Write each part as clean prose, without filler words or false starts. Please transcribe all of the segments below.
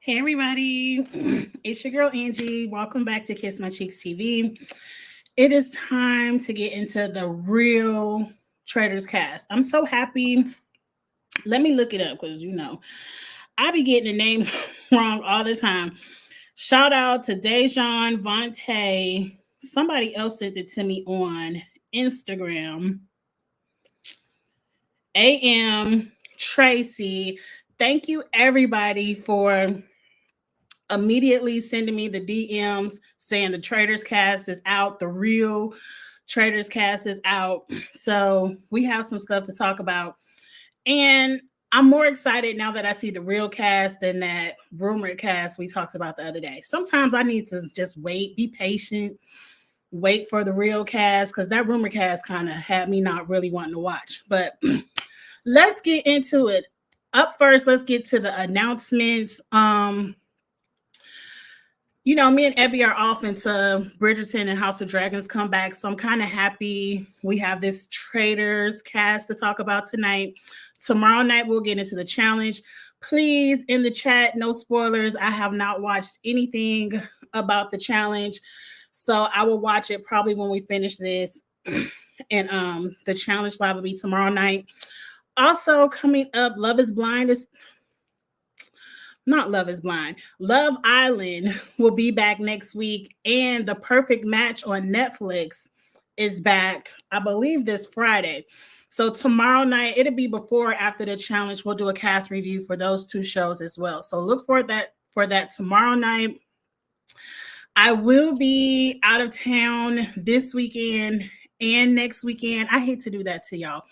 Hey everybody, it's your girl Angie. Welcome back to Kiss My Cheeks TV. It is time to get into the real Traders Cast. I'm so happy. Let me look it up because I be getting the names wrong all the time. Shout out to Dejan, Vontae. Somebody else sent it to me on Instagram. AM, Tracy. Thank you everybody for immediately sending me the DMs saying the Traders Cast is out, the real Traders Cast is out. So we have some stuff to talk about. And I'm more excited now that I see the real cast than that rumored cast we talked about the other day. Sometimes I need to just wait, be patient, wait for the real cast because that rumor cast kind of had me not really wanting to watch. But let's get into it. Up first, let's get to the announcements. Me and Ebby are off into Bridgerton and House of Dragons comeback, so I'm kind of happy we have this Traders Cast to talk about tonight. Tomorrow night, we'll get into the challenge. Please, in the chat, no spoilers. I have not watched anything about the challenge, so I will watch it probably when we finish this. And the challenge live will be tomorrow night. Also, coming up, Love is Blind is not Love is Blind. Love Island will be back next week, and The Perfect Match on Netflix is back, I believe, this Friday. So tomorrow night, it'll be before or after the challenge. We'll do a cast review for those two shows as well. So look for that tomorrow night. I will be out of town this weekend and next weekend. I hate to do that to y'all,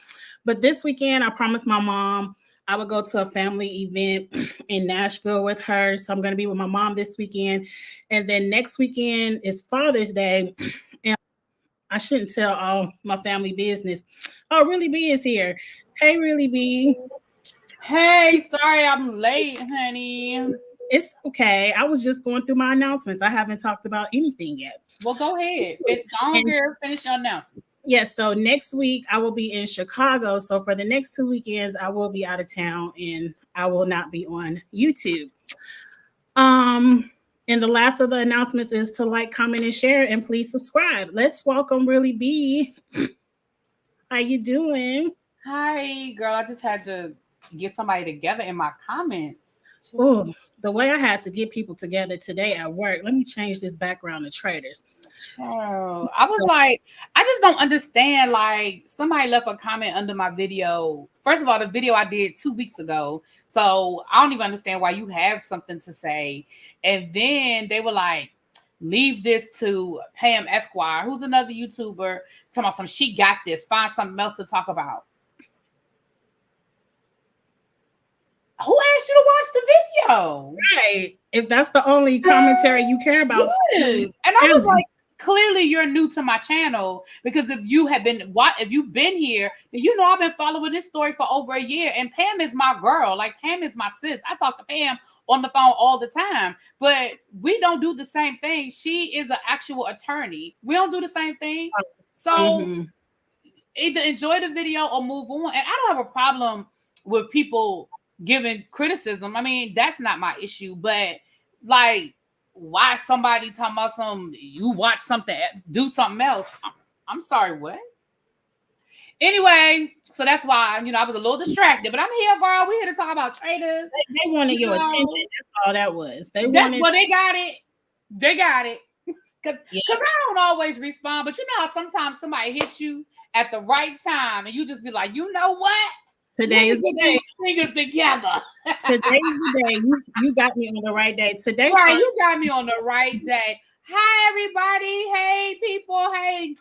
but this weekend, I promised my mom I would go to a family event in Nashville with her. So I'm going to be with my mom this weekend. And then next weekend is Father's Day. And I shouldn't tell all my family business. Oh, Really B is here. Hey, Really B. Hey, sorry I'm late, honey. It's okay. I was just going through my announcements. I haven't talked about anything yet. Well, go ahead. Finish your announcements. Yes, so next week I will be in Chicago. So for the next 2 weekends, I will be out of town and I will not be on YouTube. And the last of the announcements is to like, comment, and share, and please subscribe. Let's welcome Really B. How you doing? Hi, girl. I just had to get somebody together in my comments. Oh, the way I had to get people together today at work. Let me change this background to Traders. Oh, I was like, I just don't understand. Like, somebody left a comment under my video. First of all, the video I did 2 weeks ago. So I don't even understand why you have something to say. And then they were like, leave this to Pam Esquire, who's another YouTuber, talking about some she got this. Find something else to talk about. Who asked you to watch the video? Right. If that's the only commentary you care about. Yes. And I was like, clearly you're new to my channel, because if you've been here, then you know I've been following this story for over a year. And Pam is my girl. Like, Pam is my sis. I talk to Pam on the phone all the time, but we don't do the same thing. She is an actual attorney. We don't do the same thing. So either enjoy the video or move on. And I don't have a problem with people giving criticism. I mean, that's not my issue, but like, why somebody talking about you watch something, do something else? I'm sorry, what? Anyway, so that's why, I was a little distracted, but I'm here, girl. We're here to talk about Traders. They wanted your attention. That's all that was. They got it. They got it. Because I don't always respond, but you know how sometimes somebody hits you at the right time and you just be like, you know what? Today is the day. Fingers together. Today's the day. You got me on the right day. Today, right? You got me on the right day. Hi, everybody. Hey, people. Hey.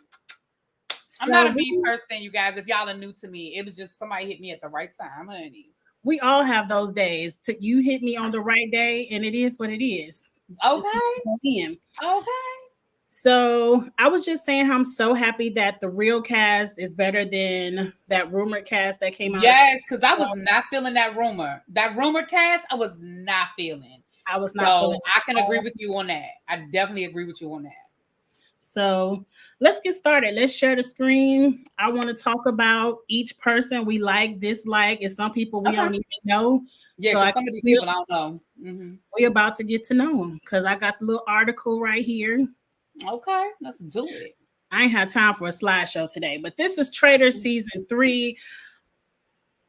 I'm not a mean person, you guys. If y'all are new to me, it was just somebody hit me at the right time, honey. We all have those days. You hit me on the right day, and it is what it is. Okay. Okay. So I was just saying how I'm so happy that the real cast is better than that rumored cast that came out. Yes, because I was not feeling that rumor. That rumored cast, I was not feeling. I was not feeling. I can agree with you on that. I definitely agree with you on that. So let's get started. Let's share the screen. I want to talk about each person we like, dislike, and some people we don't even know. Yeah, so because some of these people I don't know. We're about to get to know them because I got the little article right here. Okay, let's do it. I ain't had time for a slideshow today, but this is Traitors season 3.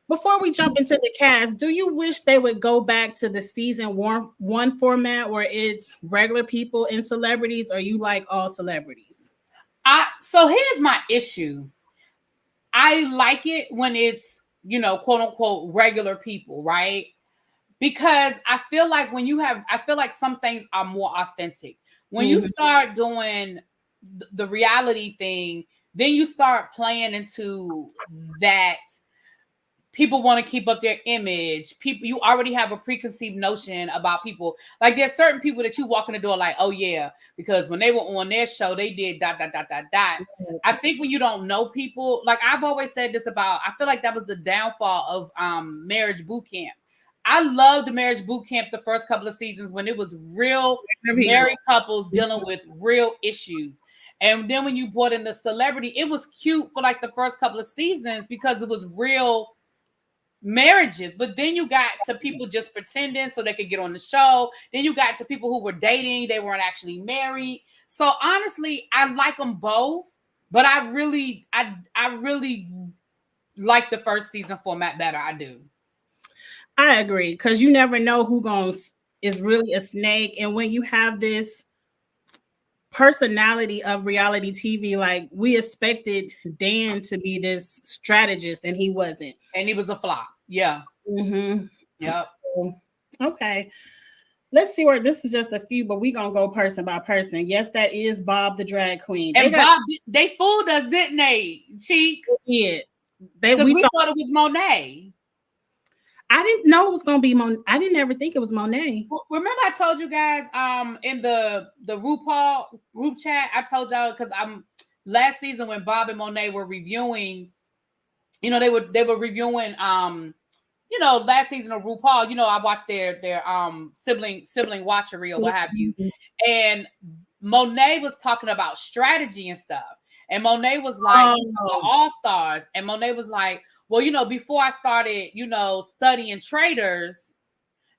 Before we jump into the cast, do you wish they would go back to the season one format where it's regular people and celebrities, or you like all celebrities? So here's my issue. I like it when it's, quote unquote, regular people, right? Because I feel like I feel like some things are more authentic. When you start doing the reality thing, then you start playing into that people want to keep up their image. People, you already have a preconceived notion about people. Like there's certain people that you walk in the door like, oh yeah, because when they were on their show, they did ... I think when you don't know people, like I've always said this about, I feel like that was the downfall of Marriage Boot Camp. I loved the Marriage Boot Camp the first couple of seasons when it was real married couples dealing with real issues. And then when you brought in the celebrity, it was cute for like the first couple of seasons because it was real marriages. But then you got to people just pretending so they could get on the show. Then you got to people who were dating, they weren't actually married. So honestly, I like them both, but I really like the first season format better. I do. I agree, because you never know who is really a snake. And when you have this personality of reality TV, like we expected Dan to be this strategist and he wasn't. And he was a flop. Yeah. Yeah. So, okay. Let's see where this is just a few, but we're going to go person by person. Yes, that is Bob the drag queen. And Bob, they fooled us, didn't they, Cheeks? Yeah. We thought it was Monet. I didn't know it was going to be Monet. I didn't ever think it was Monet. Remember I told you guys in the RuPaul group chat, I told y'all, because last season when Bob and Monet were reviewing, they were reviewing last season of RuPaul, I watched their sibling watchery or what have you. And Monet was talking about strategy and stuff. And Monet was like, All-Stars. And Monet was like, well, before I started, studying Traitors,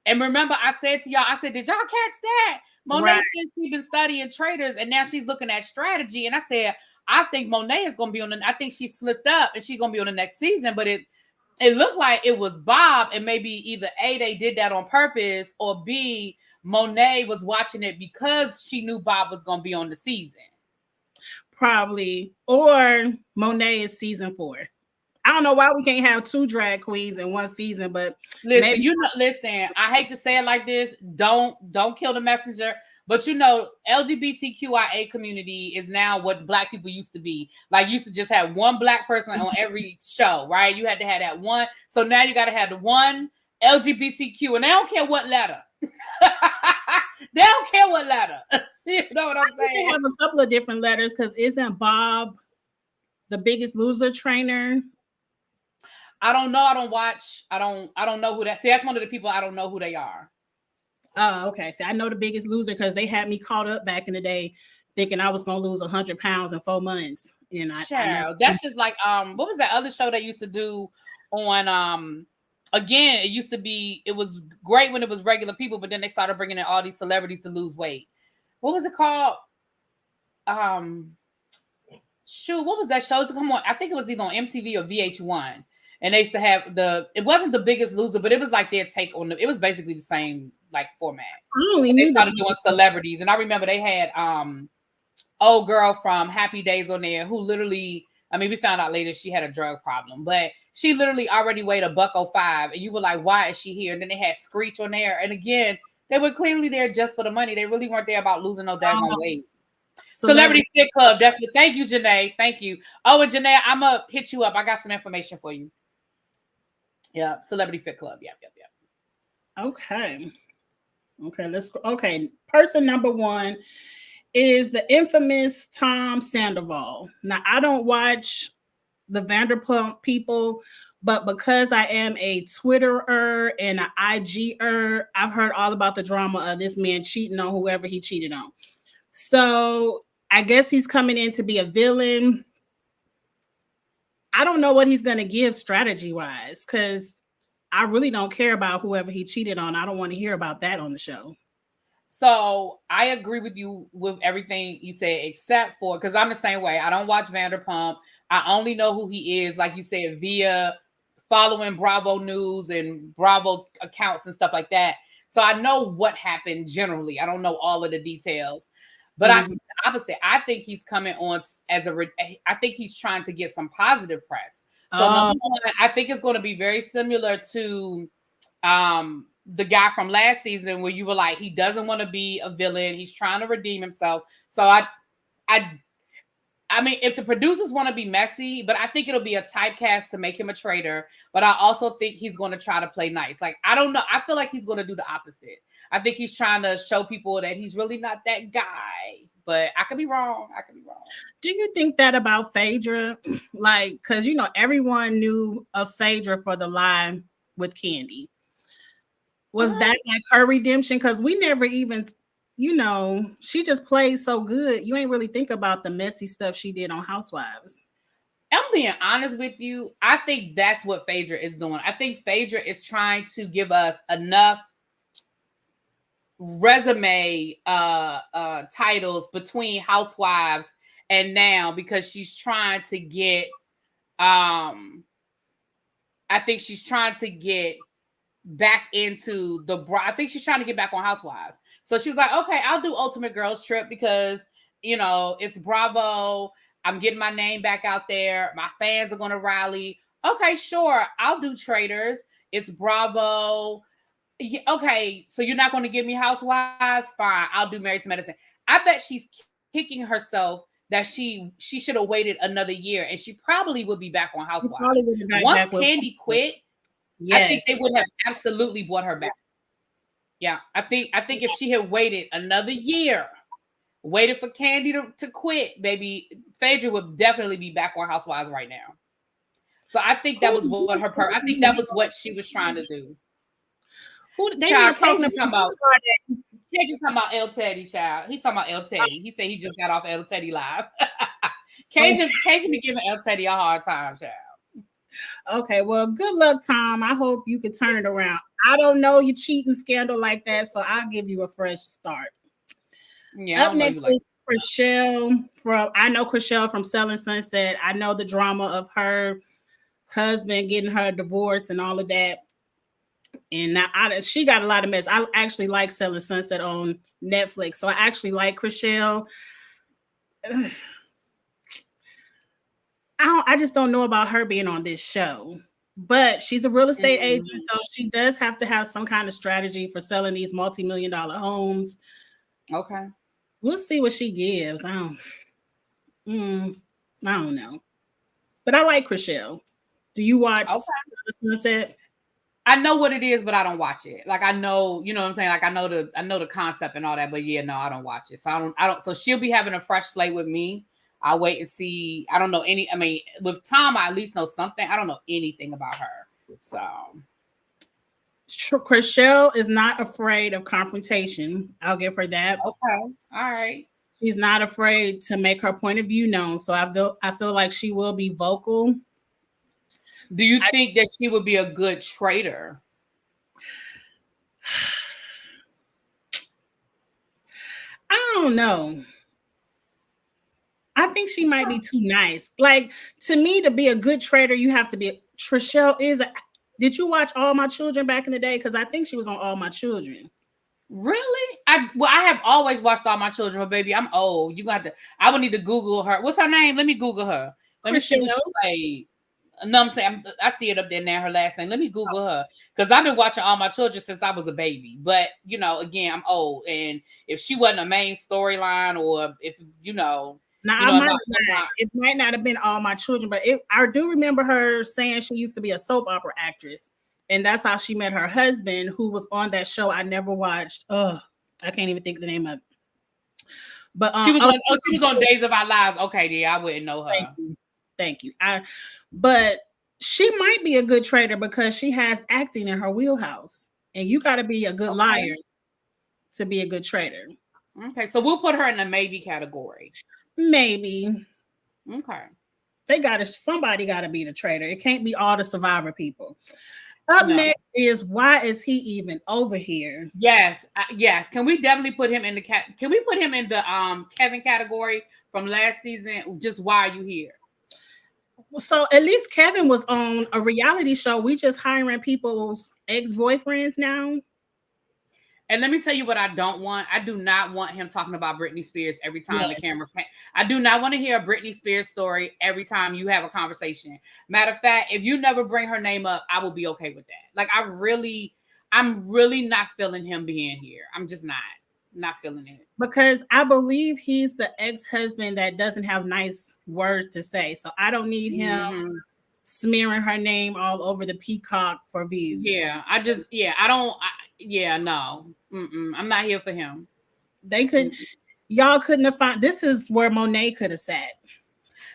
and remember I said to y'all, did y'all catch that? Monet said she's been studying Traitors and now she's looking at strategy. And I said, I think Monet is going to be I think she slipped up and she's going to be on the next season. But it looked like it was Bob, and maybe either A, they did that on purpose, or B, Monet was watching it because she knew Bob was going to be on the season. Probably. Or Monet is season 4. I don't know why we can't have 2 drag queens in one season, but listen, I hate to say it like this. Don't kill the messenger. But LGBTQIA community is now what Black people used to be. Like, used to just have one Black person on every show, right? You had to have that one. So now you got to have the one LGBTQ, and they don't care what letter. They don't care what letter. You know what I'm saying? They have a couple of different letters, because isn't Bob the Biggest Loser trainer? I don't know. I don't watch. I don't know who that. See, that's one of the people I don't know who they are. Oh, okay. See, I know the Biggest Loser because they had me caught up back in the day, thinking I was gonna lose 100 pounds in 4 months. That's just like what was that other show they used to do on again? It used to be. It was great when it was regular people, but then they started bringing in all these celebrities to lose weight. What was it called? What was that show? Come on, I think it was either on MTV or VH1. And they used to have it wasn't The Biggest Loser, but it was like their take on it was basically the same like format. They started doing celebrities. And I remember they had old girl from Happy Days on there who literally, we found out later she had a drug problem, but she literally already weighed $105. And you were like, why is she here? And then they had Screech on there. And again, they were clearly there just for the money. They really weren't there about losing no daggone weight. Celebrity Fit Club. Thank you, Janae. Thank you. Oh, and Janae, I'm going to hit you up. I got some information for you. Yeah, Celebrity Fit Club. Yep. Okay, let's go. Okay, person number 1 is the infamous Tom Sandoval. Now, I don't watch the Vanderpump people, but because I am a Twitterer and an IGer, I've heard all about the drama of this man cheating on whoever he cheated on. So I guess he's coming in to be a villain. I don't know what he's going to give strategy wise because I really don't care about whoever he cheated on. I don't want to hear about that on the show. So I agree with you with everything you said, except for because I'm the same way. I don't watch Vanderpump. I only know who he is, like you said, via following Bravo News and Bravo accounts and stuff like that. So I know what happened generally. I don't know all of the details. But opposite, I think he's coming on as I think he's trying to get some positive press. So number one, I think it's going to be very similar to the guy from last season where you were like, he doesn't want to be a villain. He's trying to redeem himself. So I mean, if the producers want to be messy, but I think it'll be a typecast to make him a traitor. But I also think he's going to try to play nice. Like, I don't know. I feel like he's going to do the opposite. I think he's trying to show people that he's really not that guy. But I could be wrong. Do you think that about Phaedra? Like, because, you know, everyone knew of Phaedra for the lie with Kandi. Was that like her redemption? Because we never even, you know, she just played so good. You ain't really think about the messy stuff she did on Housewives. I'm being honest with you. I think that's what Phaedra is doing. I think Phaedra is trying to give us enough resume titles between Housewives and now because she's trying to get I think she's trying to get back into I think she's trying to get back on Housewives. So she was like, okay, I'll do Ultimate Girls Trip because, you know, it's Bravo. I'm getting my name back out there. My fans are going to rally. Okay, sure. I'll do Traitors. It's Bravo. Yeah, okay, so you're not going to give me Housewives? Fine, I'll do Married to Medicine. I bet she's kicking herself that she should have waited another year, and she probably would be back on Housewives. Once Kandi quit, yes. I think they would have absolutely brought her back. Yeah, I think if she had waited another year, waited for Kandi to quit, baby, Phaedra would definitely be back on Housewives right now. So I think that was what I think that was what she was trying to do. Who they were talking about? He just talking about El Teddy, child. He talking about El Teddy. He said he just got off El Teddy live. Cajun be giving El Teddy a hard time, child. Okay, well, good luck, Tom. I hope you can turn it around. I don't know your cheating scandal like that, so I'll give you a fresh start. Yeah. Up next is Chrishell I know Chrishell from Selling Sunset. I know the drama of her husband getting her a divorce and all of that. And now she got a lot of mess. I actually like Selling Sunset on Netflix. So I actually like Chrishell. I just don't know about her being on this show. But she's a real estate agent, so she does have to have some kind of strategy for selling these multi-million-dollar homes. Okay. We'll see what she gives. I don't know. But I like Chrishell. Do you watch Sunset? I know what it is, but I don't watch it. Like I know, you know what I'm saying? Like I know the concept and all that, but yeah, no, I don't watch it. So I don't so she'll be having a fresh slate with me. I'll wait and see. I don't know with Tom, I at least know something. I don't know anything about her. So Chrishell is not afraid of confrontation. I'll give her that. Okay. All right. She's not afraid to make her point of view known. So I feel like she will be vocal. Do you think that she would be a good traitor? I don't know. I think she might be too nice. Like, to me, to be a good traitor, you have to be. Chrishell did you watch All My Children back in the day? Because I think she was on All My Children. Really? I have always watched All My Children, but baby, I'm old. I would need to Google her. What's her name? Let me Google her. Let me see what she played. No, I'm saying I see it up there now. Her last name. Let me Google her because I've been watching All My Children since I was a baby. But you know, again, I'm old, and if she wasn't a main storyline, or if it might not have been All My Children, but I do remember her saying she used to be a soap opera actress, and that's how she met her husband, who was on that show I never watched. Oh, I can't even think of the name of it. But she was on Days of Our Lives. Okay, yeah, I wouldn't know her. Thank you. But she might be a good traitor because she has acting in her wheelhouse, and you got to be a good liar to be a good traitor. Okay, so we'll put her in the maybe category. Maybe. Okay. Somebody gotta be the traitor. It can't be all the Survivor people. Up next is why is he even over here? Yes, yes. Can we definitely put him in the Can we put him in the Kevin category from last season? Just why are you here? So at least Kevin was on a reality show. We just hiring people's ex-boyfriends now. And let me tell you what I don't want. I do not want him talking about Britney Spears every time the camera. I do not want to hear a Britney Spears story every time you have a conversation. Matter of fact, if you never bring her name up, I will be okay with that. Like I'm really not feeling him being here. I'm just not feeling it. Because I believe he's the ex-husband that doesn't have nice words to say. So I don't need him smearing her name all over the Peacock for views. Yeah, no. I'm not here for him. Y'all couldn't have found. This is where Monet could have sat.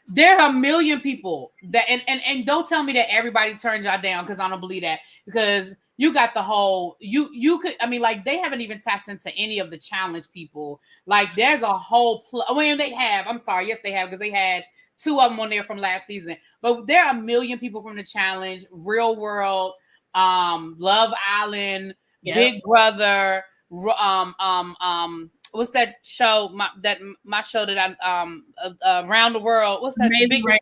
There are a million people that, and don't tell me that everybody turned y'all down, because I don't believe that, because you got the whole, you could, I mean, like, they haven't even tapped into any of the challenge people. Like, there's a whole, they have, I'm sorry, yes, they have, because they had 2 of them on there from last season, but there are a million people from the challenge, Real World, Love Island, Big Brother, what's that show? My show that I around the world. What's that? Amazing Race.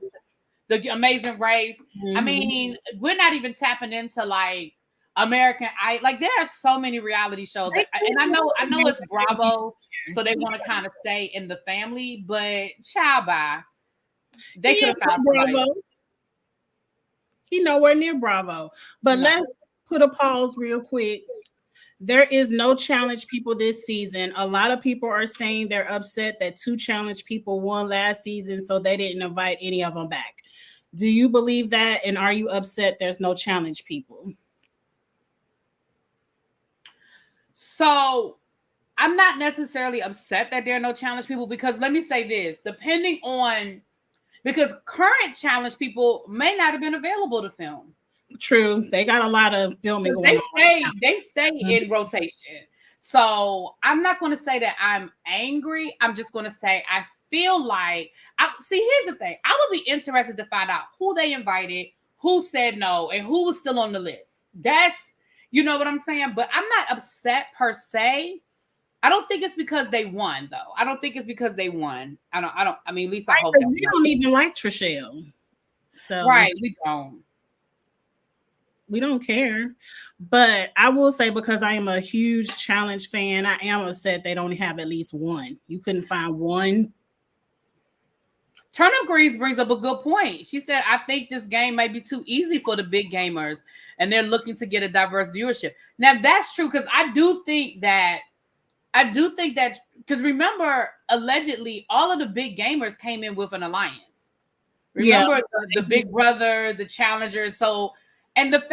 The Amazing Race. Mm-hmm. I mean, we're not even tapping into like American Idol. Like there are so many reality shows, and I know it's Bravo, so they want to kind of stay in the family. But child, they could have found Bravo. He nowhere near Bravo. But let's put a pause real quick. There is no challenge people this season. A lot of people are saying they're upset that 2 challenge people won last season, so they didn't invite any of them back. Do you believe that? And are you upset there's no challenge people? So I'm not necessarily upset that there are no challenge people, because let me say this, because current challenge people may not have been available to film. True. They got a lot of filming going on. They stay in rotation. So I'm not going to say that I'm angry. I'm just going to say I feel like, here's the thing. I would be interested to find out who they invited, who said no, and who was still on the list. That's, you know what I'm saying? But I'm not upset per se. I don't think it's because they won, though. I don't think it's because they won. I mean, at least I hope we don't even like Trishelle. So right, we don't. We don't care. But I will say, because I am a huge challenge fan, I am upset they don't have at least one. You couldn't find one. Turnip Greens brings up a good point. She said, I think this game might be too easy for the big gamers, and they're looking to get a diverse viewership. Now, that's true, because I do think that, because remember, allegedly, all of the big gamers came in with an alliance. Remember the Big Brother, the challengers. So, and the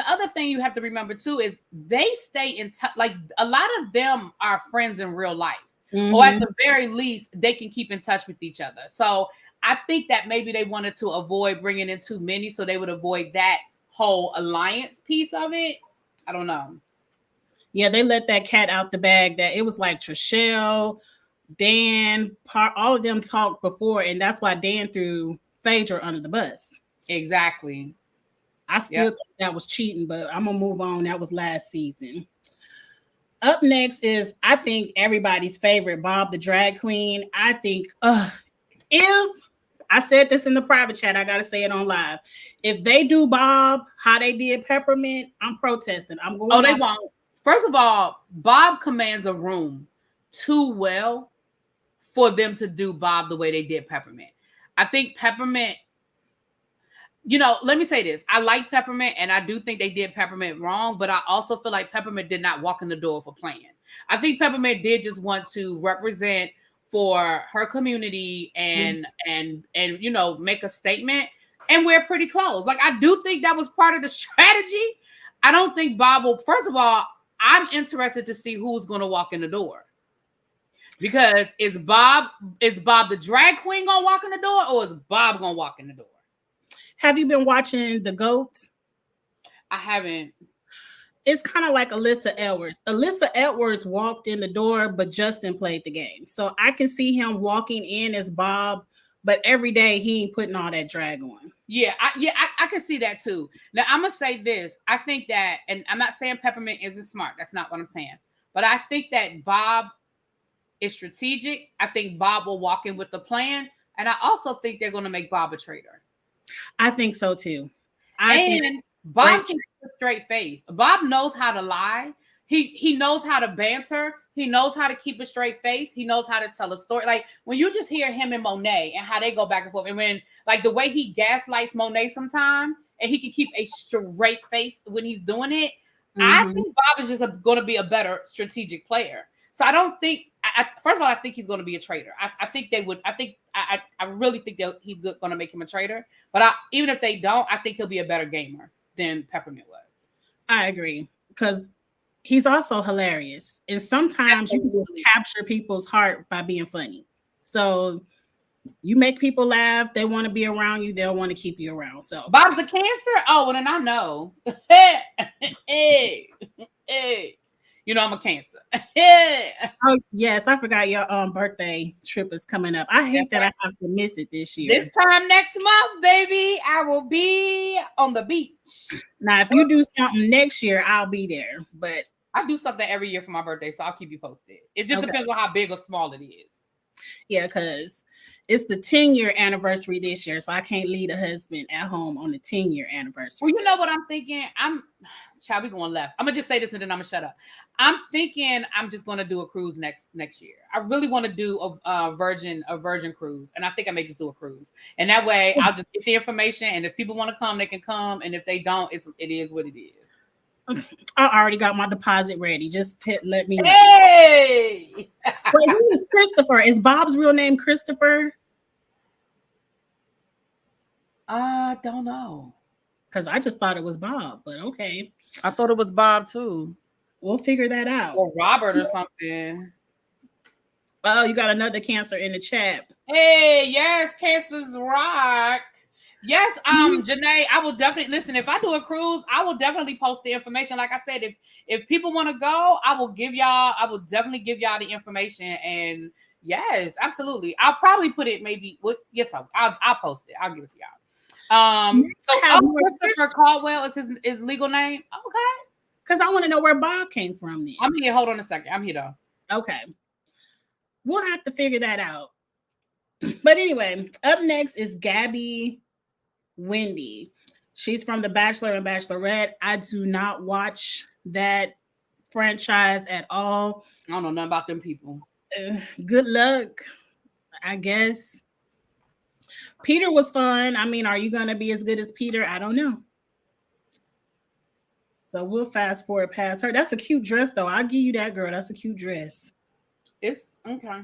other thing you have to remember too is they stay in touch. Like a lot of them are friends in real life, or at the very least, they can keep in touch with each other. So I think that maybe they wanted to avoid bringing in too many, so they would avoid that whole alliance piece of it. I don't know. Yeah, they let that cat out the bag. That it was like Trishelle, Dan, all of them talked before, and that's why Dan threw Phaedra under the bus. Exactly. I still think that was cheating, but I'm going to move on. That was last season. Up next is, I think, everybody's favorite, Bob the Drag Queen. I think, if, I said this in the private chat, I got to say it on live. If they do Bob how they did Peppermint, I'm protesting. I'm going. Oh, they won't. First of all, Bob commands a room too well for them to do Bob the way they did Peppermint. I think Peppermint, let me say this. I like Peppermint, and I do think they did Peppermint wrong, but I also feel like Peppermint did not walk in the door for playing. I think Peppermint did just want to represent for her community and make a statement and wear pretty clothes. Like, I do think that was part of the strategy. I don't think Bob will. First of all, I'm interested to see who's going to walk in the door. Because is Bob the drag queen going to walk in the door, or is Bob going to walk in the door? Have you been watching The GOAT? I haven't. It's kind of like Alyssa Edwards. Alyssa Edwards walked in the door, but Justin played the game. So I can see him walking in as Bob, but every day he ain't putting all that drag on. Yeah, I can see that too. Now I'm gonna say this. I think that, and I'm not saying Peppermint isn't smart. That's not what I'm saying. But I think that Bob is strategic. I think Bob will walk in with the plan, and I also think they're going to make Bob a traitor. I think so too. And Bob can keep a straight face. Bob knows how to lie. He knows how to banter. He knows how to keep a straight face. He knows how to tell a story. Like when you just hear him and Monet and how they go back and forth, and when like the way he gaslights Monet sometimes, and he can keep a straight face when he's doing it. I think Bob is just going to be a better strategic player. So I don't think. First of all, I think he's going to be a traitor. I think they would. I really think he's going to make him a traitor. But even if they don't, I think he'll be a better gamer than Peppermint was. I agree because he's also hilarious, and sometimes you can just capture people's heart by being funny. So you make people laugh; they want to be around you. They'll want to keep you around. So Bob's a Cancer. Oh, well then I know. hey. You know I'm a Cancer. Oh yes, I forgot your birthday trip is coming up. I hate that I have to miss it this year. This time next month, baby, I will be on the beach. Now, if you do something next year, I'll be there. But I do something every year for my birthday, so I'll keep you posted. It just depends on how big or small it is. Yeah, because it's the 10-year anniversary this year, so I can't leave a husband at home on the 10-year anniversary. Well, you know what I'm thinking? Shall we going left? I'm gonna just say this and then I'm gonna shut up. I'm thinking I'm just gonna do a cruise next year. I really want to do a Virgin cruise, and I think I may just do a cruise. And that way, I'll just get the information, and if people want to come, they can come, and if they don't, it is what it is. I already got my deposit ready. Just let me know. Hey! Wait, who is Christopher? Is Bob's real name Christopher? Don't know. Because I just thought it was Bob, but okay. I thought it was Bob too. We'll figure that out. Or Robert or something. Oh, you got another Cancer in the chat. Hey, yes, Cancers rock. Yes, Janae, I will definitely listen. If I do a cruise, I will definitely post the information. Like I said, if people want to go, I will definitely give y'all the information. And yes, absolutely. I'll probably put it yes, I'll post it. I'll give it to y'all. Christopher Caldwell is his legal name. Okay. Because I want to know where Bob came from then. I'm here. Hold on a second. I'm here though. Okay. We'll have to figure that out. But anyway, up next is Gabby Wendy. She's from The Bachelor and Bachelorette. I do not watch that franchise at all. I don't know nothing about them people. Good luck, I guess. Peter was fun. I mean, are you going to be as good as Peter? I don't know. So we'll fast forward past her. That's a cute dress, though. I'll give you that, girl. That's a cute dress. It's okay.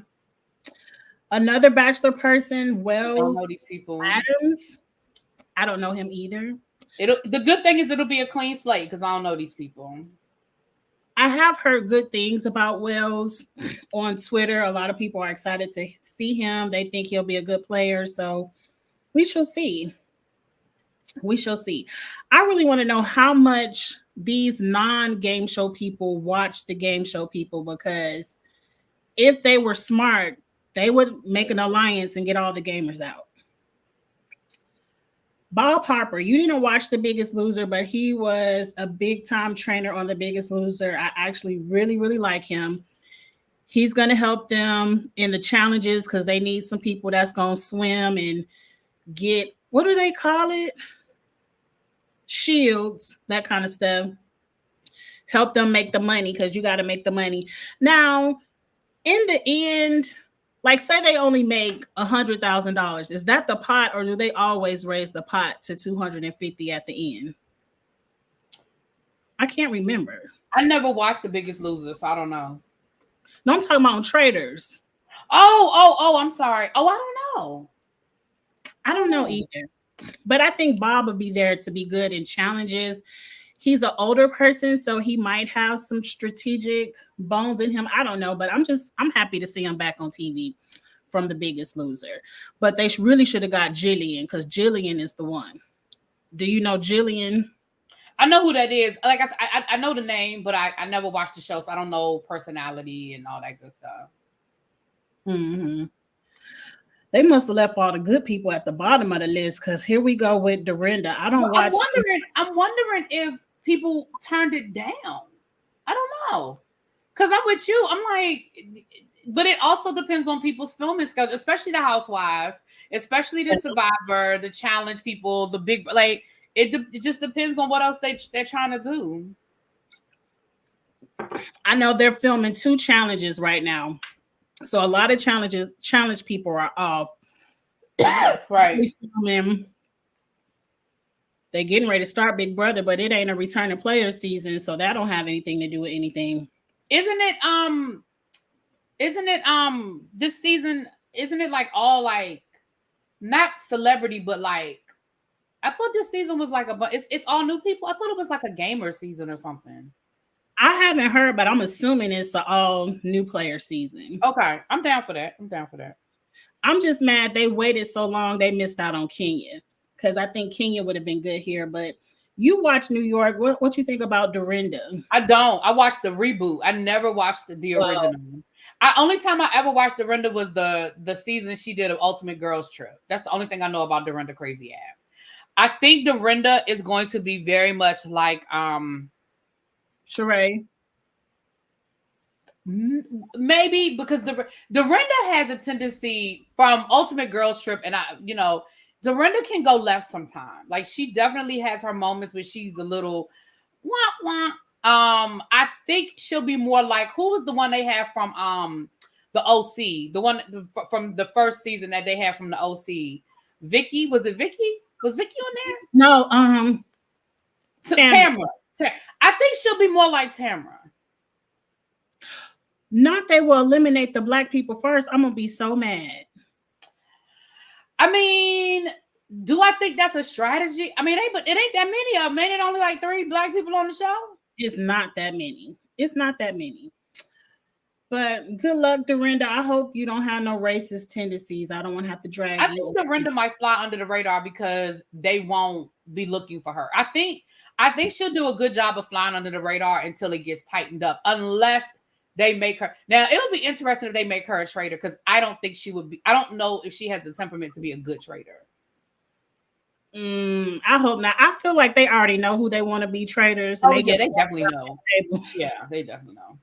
Another Bachelor person, Wells. I don't know these people. Adams. I don't know him either. The good thing is it'll be a clean slate because I don't know these people. I have heard good things about Wells on Twitter. A lot of people are excited to see him. They think he'll be a good player. So we shall see. We shall see. I really want to know how much these non-game show people watch the game show people, because if they were smart, they would make an alliance and get all the gamers out. Bob Harper, you didn't watch The Biggest Loser, but he was a big-time trainer on The Biggest Loser. I actually really, really like him. He's going to help them in the challenges because they need some people that's going to swim and get, what do they call it? Shields, that kind of stuff. Help them make the money because you got to make the money. Now, in the end, like say they only make $100,000. Is that the pot, or do they always raise the pot to $250 at the end? I can't remember. I never watched The Biggest Loser, so I don't know. No, I'm talking about on Traders. Oh, I'm sorry. Oh, I don't know. I don't know either. But I think Bob would be there to be good in challenges. He's an older person, so he might have some strategic bones in him. I don't know, but I'm happy to see him back on TV from The Biggest Loser. But they really should have got Jillian, because Jillian is the one. Do you know Jillian? I know who that is. Like I said, I know the name, but I never watched the show, so I don't know personality and all that good stuff. Mm-hmm. They must have left all the good people at the bottom of the list because here we go with Dorinda. I don't watch. I'm wondering if people turned it down. I don't know. Because I'm with you. I'm like, but it also depends on people's filming schedule, especially the Housewives, especially the Survivor, the Challenge people, the big, like, it just depends on what else they're trying to do. I know they're filming 2 challenges right now. So a lot of challenge people are off. Right. They're getting ready to start Big Brother, but it ain't a return of player season, so that don't have anything to do with anything. Isn't it this season, isn't it like all like not celebrity, but like I thought this season was like it's all new people. I thought it was like a gamer season or something. I haven't heard, but I'm assuming it's an all new player season. Okay, I'm down for that. I'm just mad they waited so long. They missed out on Kenya because I think Kenya would have been good here. But you watch New York. What you think about Dorinda? I don't. I watched the reboot. I never watched the original. Only time I ever watched Dorinda was the season she did of Ultimate Girls Trip. That's the only thing I know about Dorinda crazy ass. I think Dorinda is going to be very much like Sheree. Maybe because Dorinda has a tendency from Ultimate Girls Trip, and Dorinda can go left sometime. Like she definitely has her moments where she's a little wah wah. I think she'll be more like, who was the one they have from the OC, the one from the first season that they had from the OC. Vicky, was it Vicky? Was Vicky on there? No, Tamra. I think she'll be more like Tamra. Not they will eliminate the black people first. I'm gonna be so mad. I mean, do I think that's a strategy? I mean, it ain't that many of them. Ain't it only like 3 black people on the show? It's not that many. But good luck, Dorinda. I hope you don't have no racist tendencies. I don't want to have to drag you. I think Dorinda might fly under the radar because they won't be looking for her. I think she'll do a good job of flying under the radar until it gets tightened up, unless they make her. Now, it'll be interesting if they make her a traitor, because I don't think she would be. I don't know if she has the temperament to be a good traitor. I hope not. I feel like they already know who they want to be traitors. Oh, yeah, they definitely know. Yeah, they definitely know.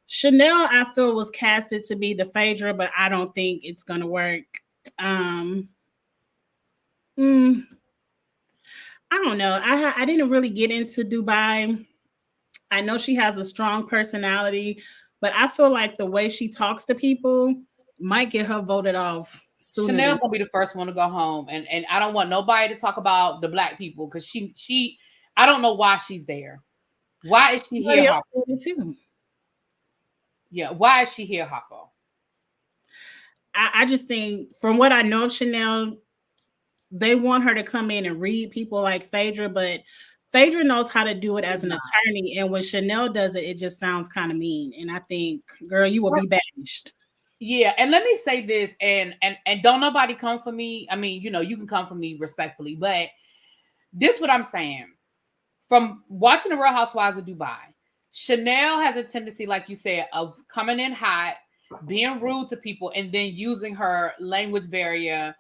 Chanel, I feel, was casted to be the Phaedra, but I don't think it's going to work. I don't know. I didn't really get into Dubai. I know she has a strong personality, but I feel like the way she talks to people might get her voted off sooner. Chanel gonna be the first one to go home, and I don't want nobody to talk about the black people, because she I don't know why she's there. Why is she here? Too. Yeah, why is she here, Hoppo? I just think, from what I know of Chanel, they want her to come in and read people like Phaedra, but Phaedra knows how to do it as an attorney, and when Chanel does it, it just sounds kind of mean. And I think, girl, you will be banished. Yeah, and let me say this, and don't nobody come for me. I mean, you can come for me respectfully, but this is what I'm saying. From watching the Real Housewives of Dubai, Chanel has a tendency, like you said, of coming in hot, being rude to people, and then using her language barrier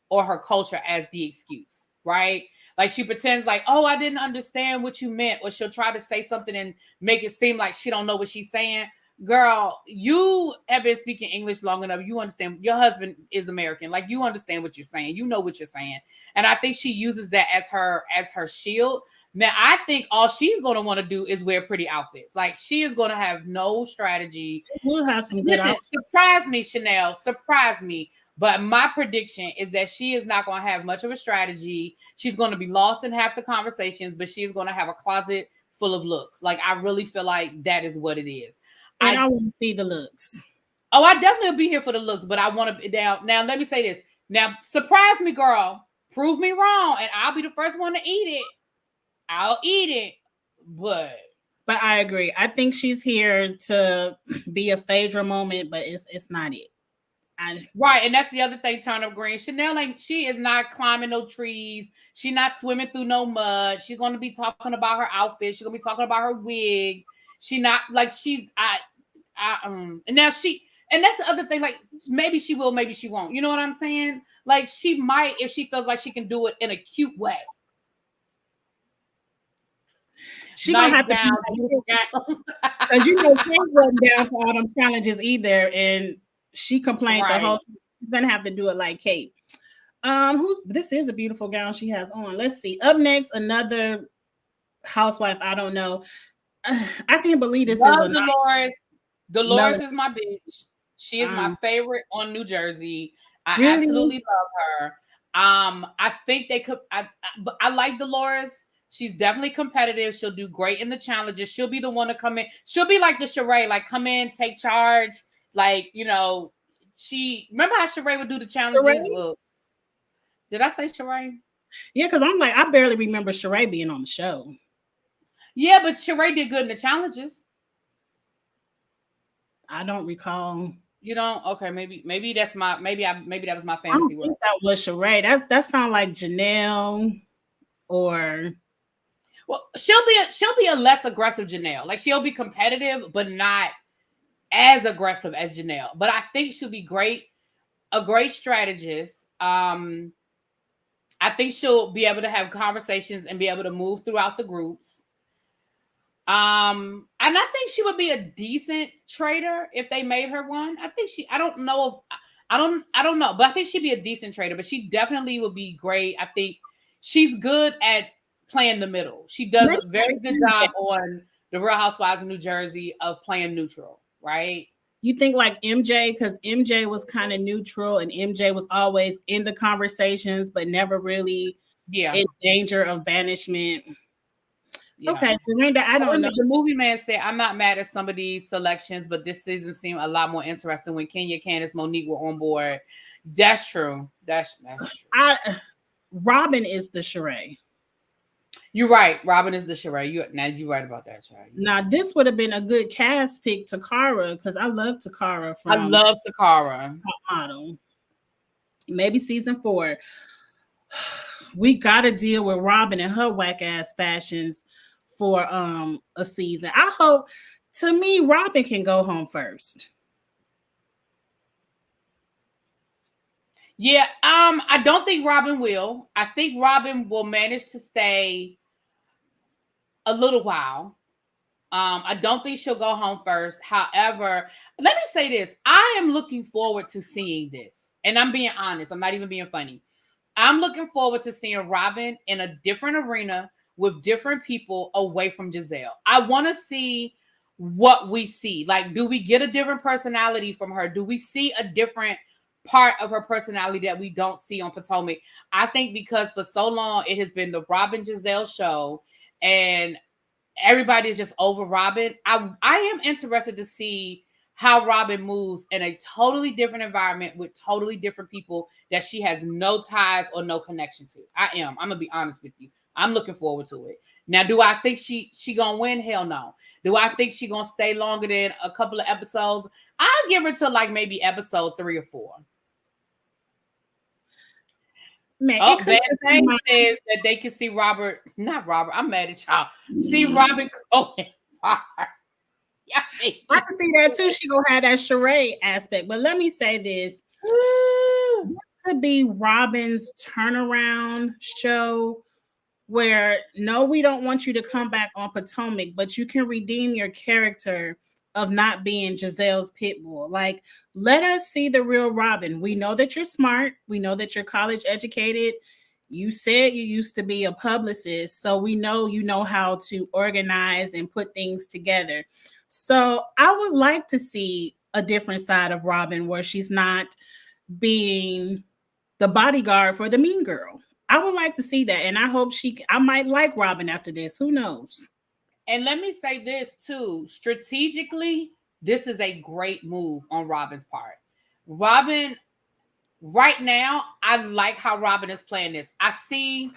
or her culture as the excuse, right? Like she pretends like, oh, I didn't understand what you meant, or she'll try to say something and make it seem like she don't know what she's saying. Girl, you have been speaking English long enough. You understand. Your husband is American. Like, you understand what you're saying. You know what you're saying. And I think she uses that as her shield. Now, I think all she's going to want to do is wear pretty outfits. Like, she is going to have no strategy. We'll have some good outfits. Surprise me, Chanel. Surprise me. But my prediction is that she is not going to have much of a strategy. She's going to be lost in half the conversations, but she's going to have a closet full of looks. Like, I really feel like that is what it is. And I want to see the looks. Oh, I definitely will be here for the looks, but I want to be down. Now, let me say this. Now, surprise me, girl. Prove me wrong, and I'll be the first one to eat it. I'll eat it, but I agree. I think she's here to be a Phaedra moment, but it's not it. Right, and that's the other thing. Turnip Green, Chanel she is not climbing no trees. She's not swimming through no mud. She's going to be talking about her outfit. She's going to be talking about her wig. She not like and now and that's the other thing. Like maybe she will, maybe she won't. You know what I'm saying? Like she might if she feels like she can do it in a cute way. She nice gonna have to because Kate wasn't down for all them challenges either, and she complained the whole time. She's gonna have to do it like Kate. This is a beautiful gown she has on. Let's see. Up next, another housewife. I don't know. I can't believe this is Dolores. Dolores is my bitch. She is my favorite on New Jersey. I absolutely love her. I think they could. I like Dolores. She's definitely competitive. She'll do great in the challenges. She'll be the one to come in. She'll be like the Sheree, like come in, take charge. Like, remember how Sheree would do the challenges? Well, did I say Sheree? Yeah, because I'm like, I barely remember Sheree being on the show. Yeah, but Sheree did good in the challenges. I don't recall. You don't? Okay, maybe that's my maybe that was my fantasy. I don't think that was Sheree. That sounds like Janelle or. Well, she'll be a less aggressive Janelle. Like she'll be competitive, but not as aggressive as Janelle. But I think she'll be a great strategist. I think she'll be able to have conversations and be able to move throughout the groups. And I think she would be a decent trader if they made her one. I don't know, but I think she'd be a decent trader, but she definitely would be great. I think she's good at playing the middle. She does a very good job on the Real Housewives of New Jersey of playing neutral, right? You think like MJ, because MJ was kind of neutral and MJ was always in the conversations, but never really in danger of banishment. Yeah. Okay, Dorinda, I don't know. The movie man said, I'm not mad at some of these selections, but this season seemed a lot more interesting when Kenya, Candace, Monique were on board. That's true. That's true. Robin is the Sheree. You're right. Robin is the Sheree. You're right about that, Sheree. Now, this would have been a good cast pick, Takara, because I love Takara. I love Takara. Model. Maybe season 4. We got to deal with Robin and her whack ass fashions for a season. I hope, to me, Robin can go home first. Yeah, I don't think Robin will. I think Robin will manage to stay a little while. I don't think she'll go home first. However, let me say this. I am looking forward to seeing this. And I'm being honest. I'm not even being funny. I'm looking forward to seeing Robin in a different arena with different people away from Giselle. I want to see what we see. Like, do we get a different personality from her? Do we see a different part of her personality that we don't see on Potomac? I think because for so long it has been the Robin Giselle show and everybody is just over Robin. I am interested to see how Robin moves in a totally different environment with totally different people that she has no ties or no connection to. I'm gonna be honest with you. I'm looking forward to it. Now, do I think she gonna win? Hell no. Do I think she gonna stay longer than a couple of episodes? I'll give her to like maybe episode 3 or 4. Man, Van says that they can see not Robert. I'm mad at y'all. See Robin going far. Yeah, I can see that too. She gonna have that Sheree aspect. But let me say this: this could be Robin's turnaround show, where no, we don't want you to come back on Potomac, but you can redeem your character of not being Giselle's pit bull. Like, let us see the real Robin. We know that you're smart. We know that you're college educated. You said you used to be a publicist, so we know you know how to organize and put things together. So I would like to see a different side of Robin where she's not being the bodyguard for the mean girl. I would like to see that. And I hope I might like Robin after this. Who knows? And let me say this too. Strategically, this is a great move on Robin's part. Robin, right now, I like how Robin is playing this. I see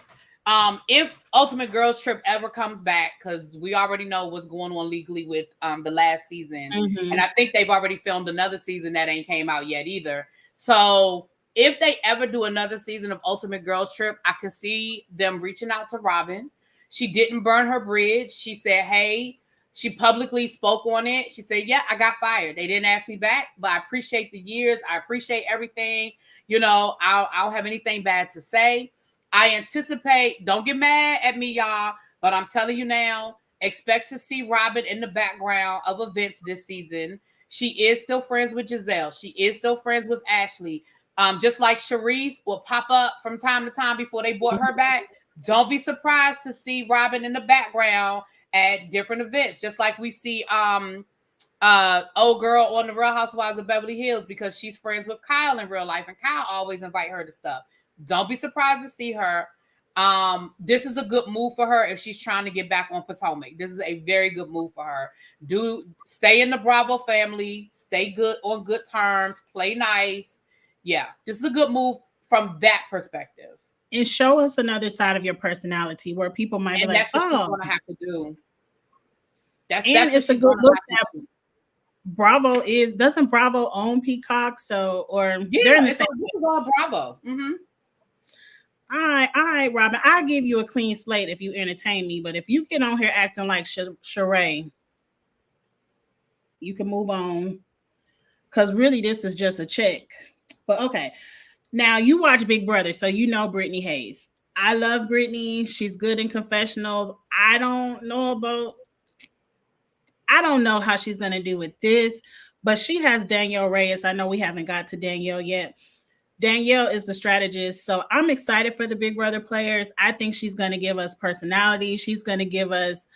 if Ultimate Girls Trip ever comes back, because we already know what's going on legally with the last season. Mm-hmm. And I think they've already filmed another season that ain't came out yet either. So if they ever do another season of Ultimate Girls Trip, I could see them reaching out to Robin. She didn't burn her bridge. She said, hey, she publicly spoke on it. She said, yeah, I got fired. They didn't ask me back, but I appreciate the years. I appreciate everything. You know, I don't have anything bad to say. I anticipate, don't get mad at me, y'all, but I'm telling you now, expect to see Robin in the background of events this season. She is still friends with Giselle. She is still friends with Ashley. Just like Charisse will pop up from time to time before they brought her back. Don't be surprised to see Robin in the background at different events, just like we see old girl on the Real Housewives of Beverly Hills, because she's friends with Kyle in real life, and Kyle always invite her to stuff. Don't be surprised to see her. This is a good move for her if she's trying to get back on Potomac. This is a very good move for her. Do stay in the Bravo family, stay good on good terms, play nice. Yeah, this is a good move from that perspective. And show us another side of your personality where people might be like, that's what she's gonna have to do. That's it's a good look at Bravo doesn't Bravo own Peacock? So, or they're in the same. This is all Bravo. Mm-hmm. All right, Robin. I'll give you a clean slate if you entertain me. But if you get on here acting like Sheree, you can move on. Because really, this is just a check. But okay. Now, you watch Big Brother, so you know Brittany Hayes. I love Brittany. She's good in confessionals. I don't know how she's going to do with this, but she has Danielle Reyes. I know we haven't got to Danielle yet. Danielle is the strategist, so I'm excited for the Big Brother players. I think she's going to give us personality. She's going to give us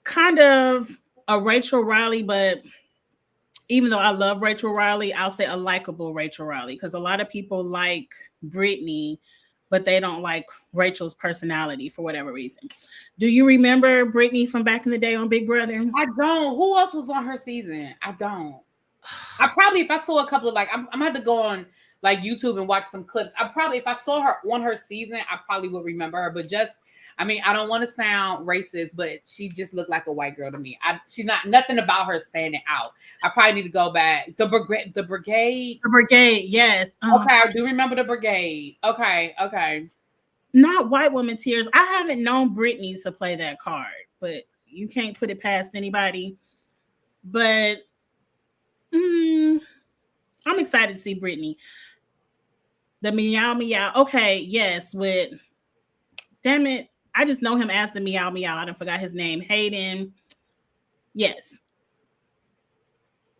kind of a Rachel Riley, but even though I love Rachel Riley, I'll say a likable Rachel Riley, because a lot of people like Brittany, but they don't like Rachel's personality for whatever reason. Do you remember Brittany from back in the day on Big Brother? I don't. Who else was on her season? I don't. I probably, if I saw a couple of I'm gonna have to go on like YouTube and watch some clips. If I saw her on her season, I probably would remember her. But I don't want to sound racist, but she just looked like a white girl to me. She's nothing about her standing out. I probably need to go back. The Brigade. The Brigade, yes. Okay, I do remember the Brigade. Okay. Not White Woman Tears. I haven't known Brittany to play that card, but you can't put it past anybody. But I'm excited to see Brittany. The Meow Meow. Okay, yes, damn it. I just know him as the Meow Meow. I done forgot his name. Hayden. Yes.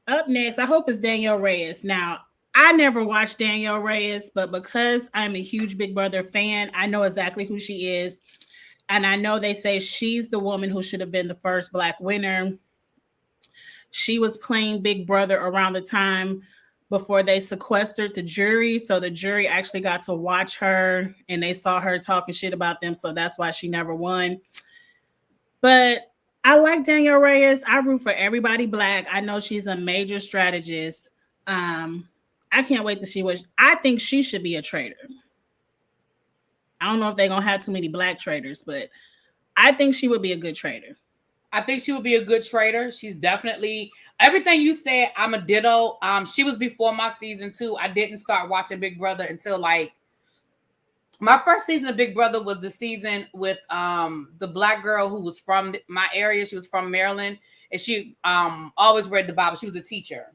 Up next, I hope it's Danielle Reyes. Now, I never watched Danielle Reyes, but because I'm a huge Big Brother fan, I know exactly who she is. And I know they say she's the woman who should have been the first Black winner. She was playing Big Brother around the time before they sequestered the jury. So the jury actually got to watch her and they saw her talking shit about them. So that's why she never won. But I like Danielle Reyes. I root for everybody Black. I know she's a major strategist. I can't wait to see I think she should be a traitor. I don't know if they're going to have too many Black traitors, but I think she would be a good traitor. I think she would be a good traitor. She's definitely everything you said. I'm a ditto. She was before my season too. I didn't start watching Big Brother until my first season of Big Brother was the season with the Black girl who was from my area. She was from Maryland, and she always read the Bible. She was a teacher.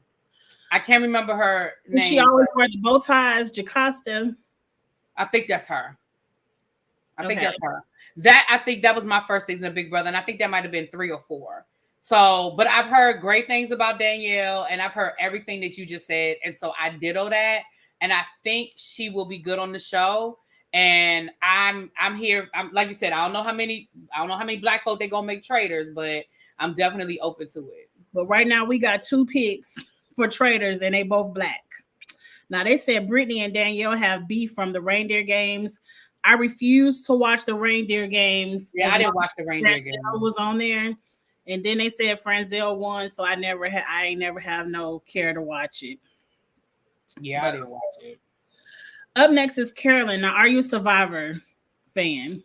I can't remember her name. She always wore the bow ties, Jocasta. I think that's her. I think that was my first season of Big Brother, and I think that might have been 3 or 4. So, but I've heard great things about Danielle, and I've heard everything that you just said, and so I ditto that, and I think she will be good on the show. And I'm here. Like you said, I don't know how many Black folk they gonna make traitors, but I'm definitely open to it. But right now we got 2 picks for traitors, and they both Black. Now they said Brittany and Danielle have beef from the reindeer games. I refuse to watch the reindeer games. Yeah, I didn't watch the reindeer games. Was on there, and then they said Franzel won, so I ain't never have no care to watch it. Yeah, I didn't watch it. Up next is Carolyn. Now, are you a Survivor fan?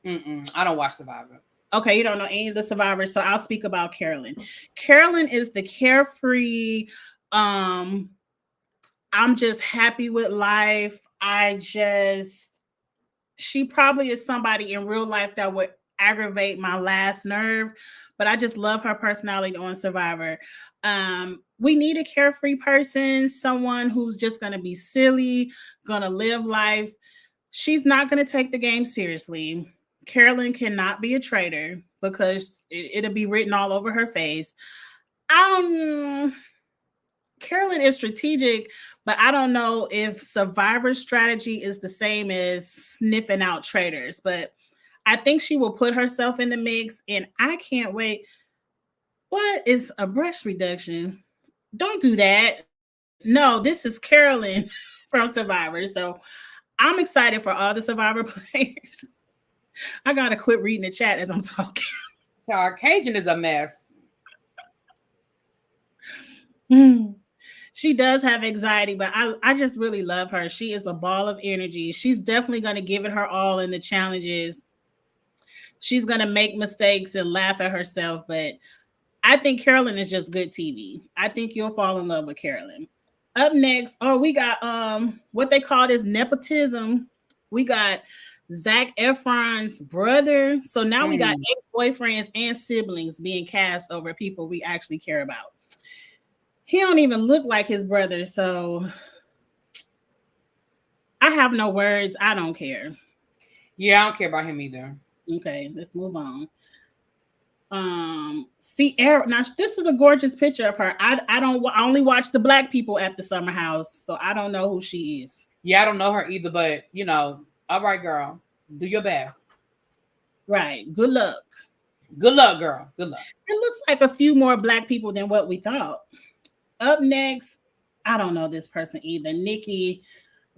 I don't watch Survivor. Okay, you don't know any of the Survivors, so I'll speak about Carolyn. Carolyn is the carefree, Um, I'm just happy with life. She probably is somebody in real life that would aggravate my last nerve, but I just love her personality on Survivor. We need a carefree person, someone who's just going to be silly, going to live life. She's not going to take the game seriously. Carolyn cannot be a traitor because it'll be written all over her face. Carolyn is strategic, but I don't know if Survivor strategy is the same as sniffing out traitors. But I think she will put herself in the mix, and I can't wait. What is a breast reduction? Don't do that. No, this is Carolyn from Survivor. So I'm excited for all the Survivor players. I gotta quit reading the chat as I'm talking. Cajun is a mess. She does have anxiety, but I just really love her. She is a ball of energy. She's definitely going to give it her all in the challenges. She's going to make mistakes and laugh at herself, but I think Carolyn is just good TV. I think you'll fall in love with Carolyn. Up next, we got what they call this nepotism. We got Zac Efron's brother. So now we got ex-boyfriends and siblings being cast over people we actually care about. He don't even look like his brother, so I have no words. I don't care. Yeah, I don't care about him either. Okay, let's move on. Ciara. Now this is a gorgeous picture of her. I only watch the black people at the summer house, so I don't know who she is. Yeah, I don't know her either, but all right, girl, do your best. Right. Good luck. Good luck, girl. Good luck. It looks like a few more black people than what we thought. Up next, I don't know this person either. Nikki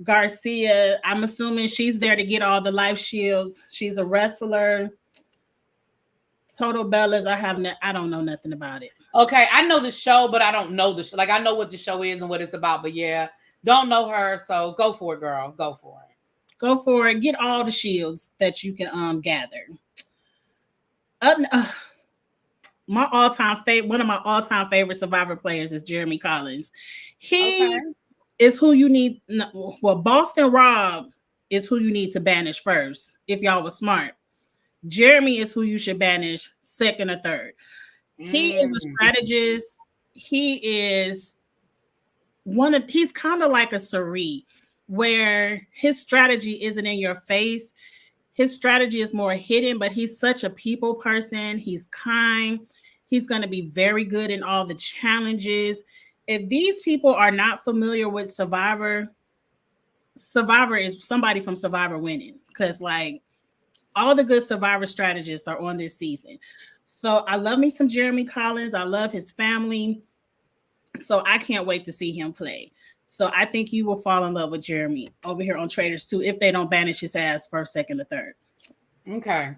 Garcia. I'm assuming she's there to get all the life shields. She's a wrestler. Total Bellas. I don't know nothing about it. Okay, I know the show, but I don't know the show. Like I know what the show is and what it's about, but yeah, don't know her. So go for it, girl. Go for it. Go for it. Get all the shields that you can gather. One of my all-time favorite Survivor players is Jeremy Collins. He is who you need. Well, Boston Rob is who you need to banish first. If y'all were smart, Jeremy is who you should banish second or third. He is a strategist. He's kind of like a Sari, where his strategy isn't in your face. His strategy is more hidden, but he's such a people person. He's kind. He's going to be very good in all the challenges. If these people are not familiar with Survivor is somebody from Survivor winning, because like all the good Survivor strategists are on this season. So I love me some Jeremy Collins. I love his family. So I can't wait to see him play. So I think you will fall in love with Jeremy over here on Traitors 2 if they don't banish his ass first, second, or third. Okay.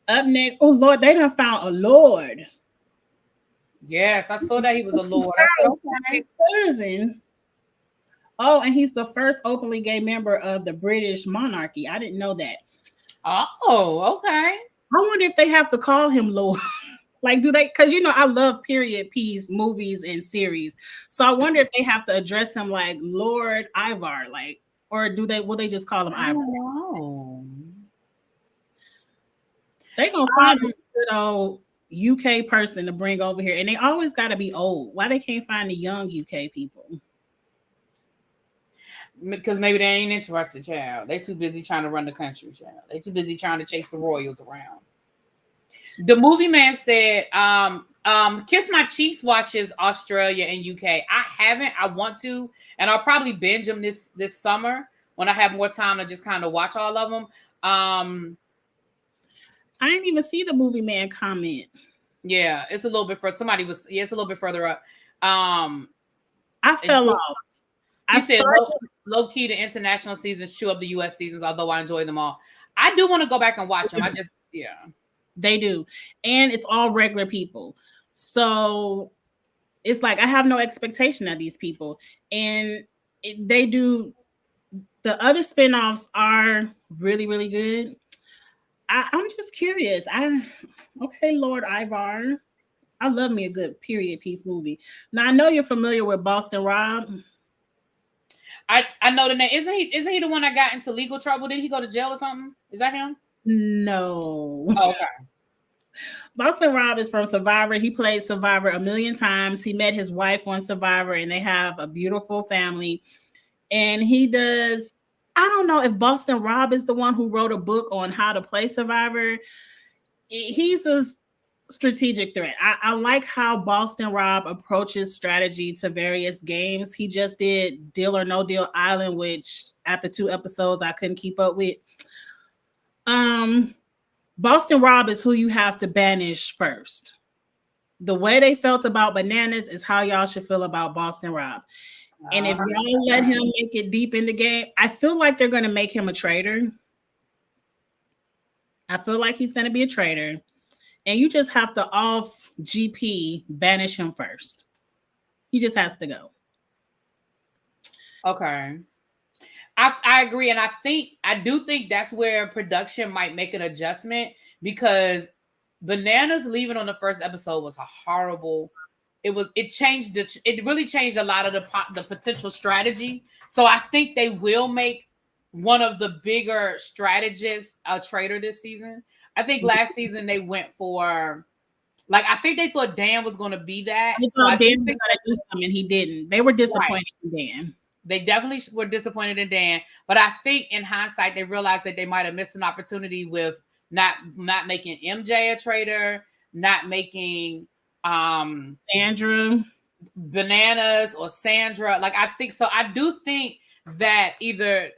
Up next, oh Lord, they done found a Lord. Yes, I saw that he was a Lord. Cousin. Oh, and he's the first openly gay member of the British monarchy. I didn't know that. Oh, okay. I wonder if they have to call him Lord. Like, do they? Because I love period piece movies and series. So I wonder if they have to address him like Lord Ivar, like, or will they just call him Ivar? Oh. They gonna find a good old UK person to bring over here, and they always got to be old. Why they can't find the young UK people? Because maybe they ain't interested, child. They too busy trying to run the country, child. They too busy trying to chase the royals around. The movie man said, Kiss My Cheeks watches Australia and UK. I haven't. I want to, and I'll probably binge them this summer when I have more time to just kind of watch all of them. I didn't even see the movie man comment. Yeah, it's a little bit further. It's a little bit further up. I fell off. I said low key the international seasons chew up the US seasons, although I enjoy them all. I do want to go back and watch them. They do. And it's all regular people. So it's like I have no expectation of these people. And they do. The other spinoffs are really, really good. I'm just curious. Okay, Lord Ivar. I love me a good period piece movie. Now I know you're familiar with Boston Rob. I know the name. Isn't he the one that got into legal trouble? Didn't he go to jail or something? Is that him? No. Oh, okay. Boston Rob is from Survivor. He played Survivor a million times. He met his wife on Survivor and they have a beautiful family. And he does, I don't know if Boston Rob is the one who wrote a book on how to play Survivor. He's a strategic threat. I like how Boston Rob approaches strategy to various games. He just did Deal or No Deal Island, which after 2 episodes I couldn't keep up with. Boston Rob is who you have to banish first. The way they felt about Bananas is how y'all should feel about Boston Rob. And if y'all let him make it deep in the game, I feel like they're going to make him a traitor. I feel like he's going to be a traitor. And you just have to off GP banish him first. He just has to go. Okay. I agree. And I do think that's where production might make an adjustment, because Bananas leaving on the first episode was a horrible. It really changed a lot of the potential strategy. So I think they will make one of the bigger strategists a traitor this season. I think last season they went for, like, I think they thought Dan was going to be that. They thought Dan was going to do something, and he didn't. They were disappointed in Dan. They definitely were disappointed in Dan. But I think in hindsight, they realized that they might have missed an opportunity with not making MJ a traitor, not making Sandra, Bananas, or Sandra. Like, I think so. I do think that either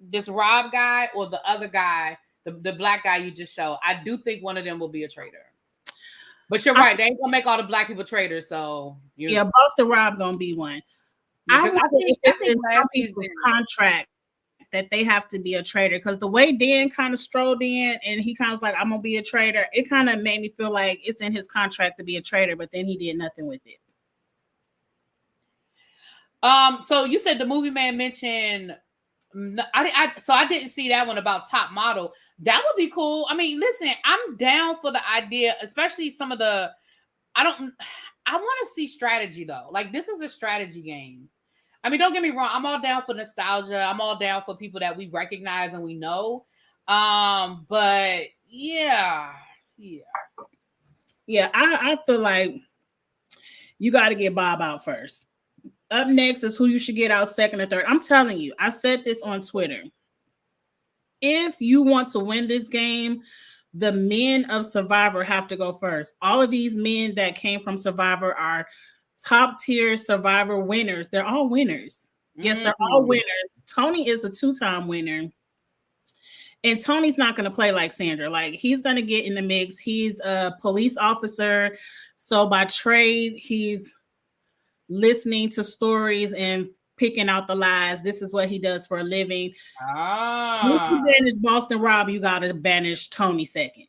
this Rob guy or the other guy, the black guy you just showed, I do think one of them will be a traitor. But you're right. They ain't gonna make all the black people traitors. So yeah, Boston Rob gonna be one. I think it's in some people's contract that they have to be a traitor, because the way Dan kind of strolled in and he kind of was like, I'm gonna be a traitor, it kind of made me feel like it's in his contract to be a traitor, but then he did nothing with it. So you said the movie man mentioned, I didn't see that one about top model. That would be cool. I mean, listen, I'm down for the idea, especially some of the, I want to see strategy though. Like, this is a strategy game. I mean, don't get me wrong. I'm all down for nostalgia. I'm all down for people that we recognize and we know. But yeah. I feel like you got to get Bob out first. Up next is who you should get out second or third. I'm telling you, I said this on Twitter. If you want to win this game, the men of Survivor have to go first. All of these men that came from Survivor are top tier Survivor winners. They're all winners. Yes, they're all winners. Tony is a 2-time winner. And Tony's not going to play like Sandra. Like, he's going to get in the mix. He's a police officer. So by trade, he's listening to stories and picking out the lies. This is what he does for a living. Once you banish Boston Rob, you got to banish Tony second.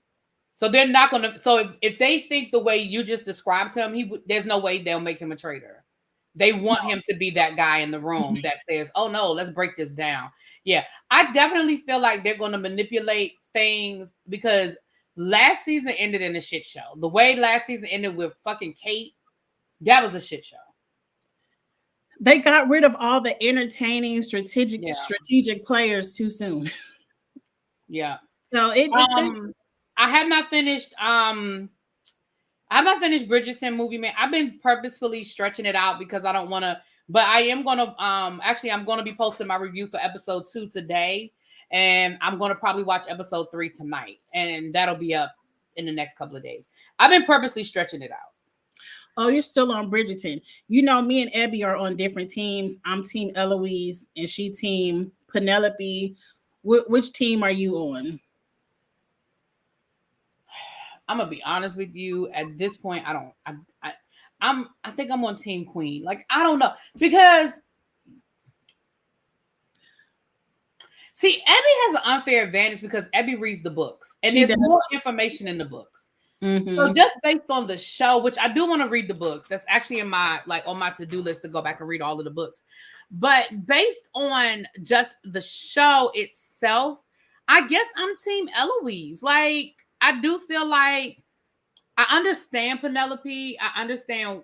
So they're not going to. So if they think the way you just described him, there's no way they'll make him a traitor. They want him to be that guy in the room that says, oh no, let's break this down. Yeah, I definitely feel like they're going to manipulate things, because last season ended in a shit show. The way last season ended with fucking Kate, that was a shit show. They got rid of all the entertaining strategic players too soon. Yeah. So I have not finished. I have not finished Bridgerton movie, man. I've been purposefully stretching it out because I don't want to. But I am gonna. Actually, I'm gonna be posting my review for episode 2 today, and I'm gonna probably watch episode 3 tonight, and that'll be up in the next couple of days. I've been purposely stretching it out. Oh, you're still on Bridgerton. You know, me and Abby are on different teams. I'm team Eloise and she team Penelope. Which team are you on? I'm gonna be honest with you. At this point, I think I'm on Team Queen. Like, I don't know, because see, Abby has an unfair advantage because Abby reads the books and there's more information in the books. Mm-hmm. So just based on the show, which I do want to read the books, that's actually on my to-do list to go back and read all of the books. But based on just the show itself, I guess I'm Team Eloise. Like, I do feel like I understand Penelope. I understand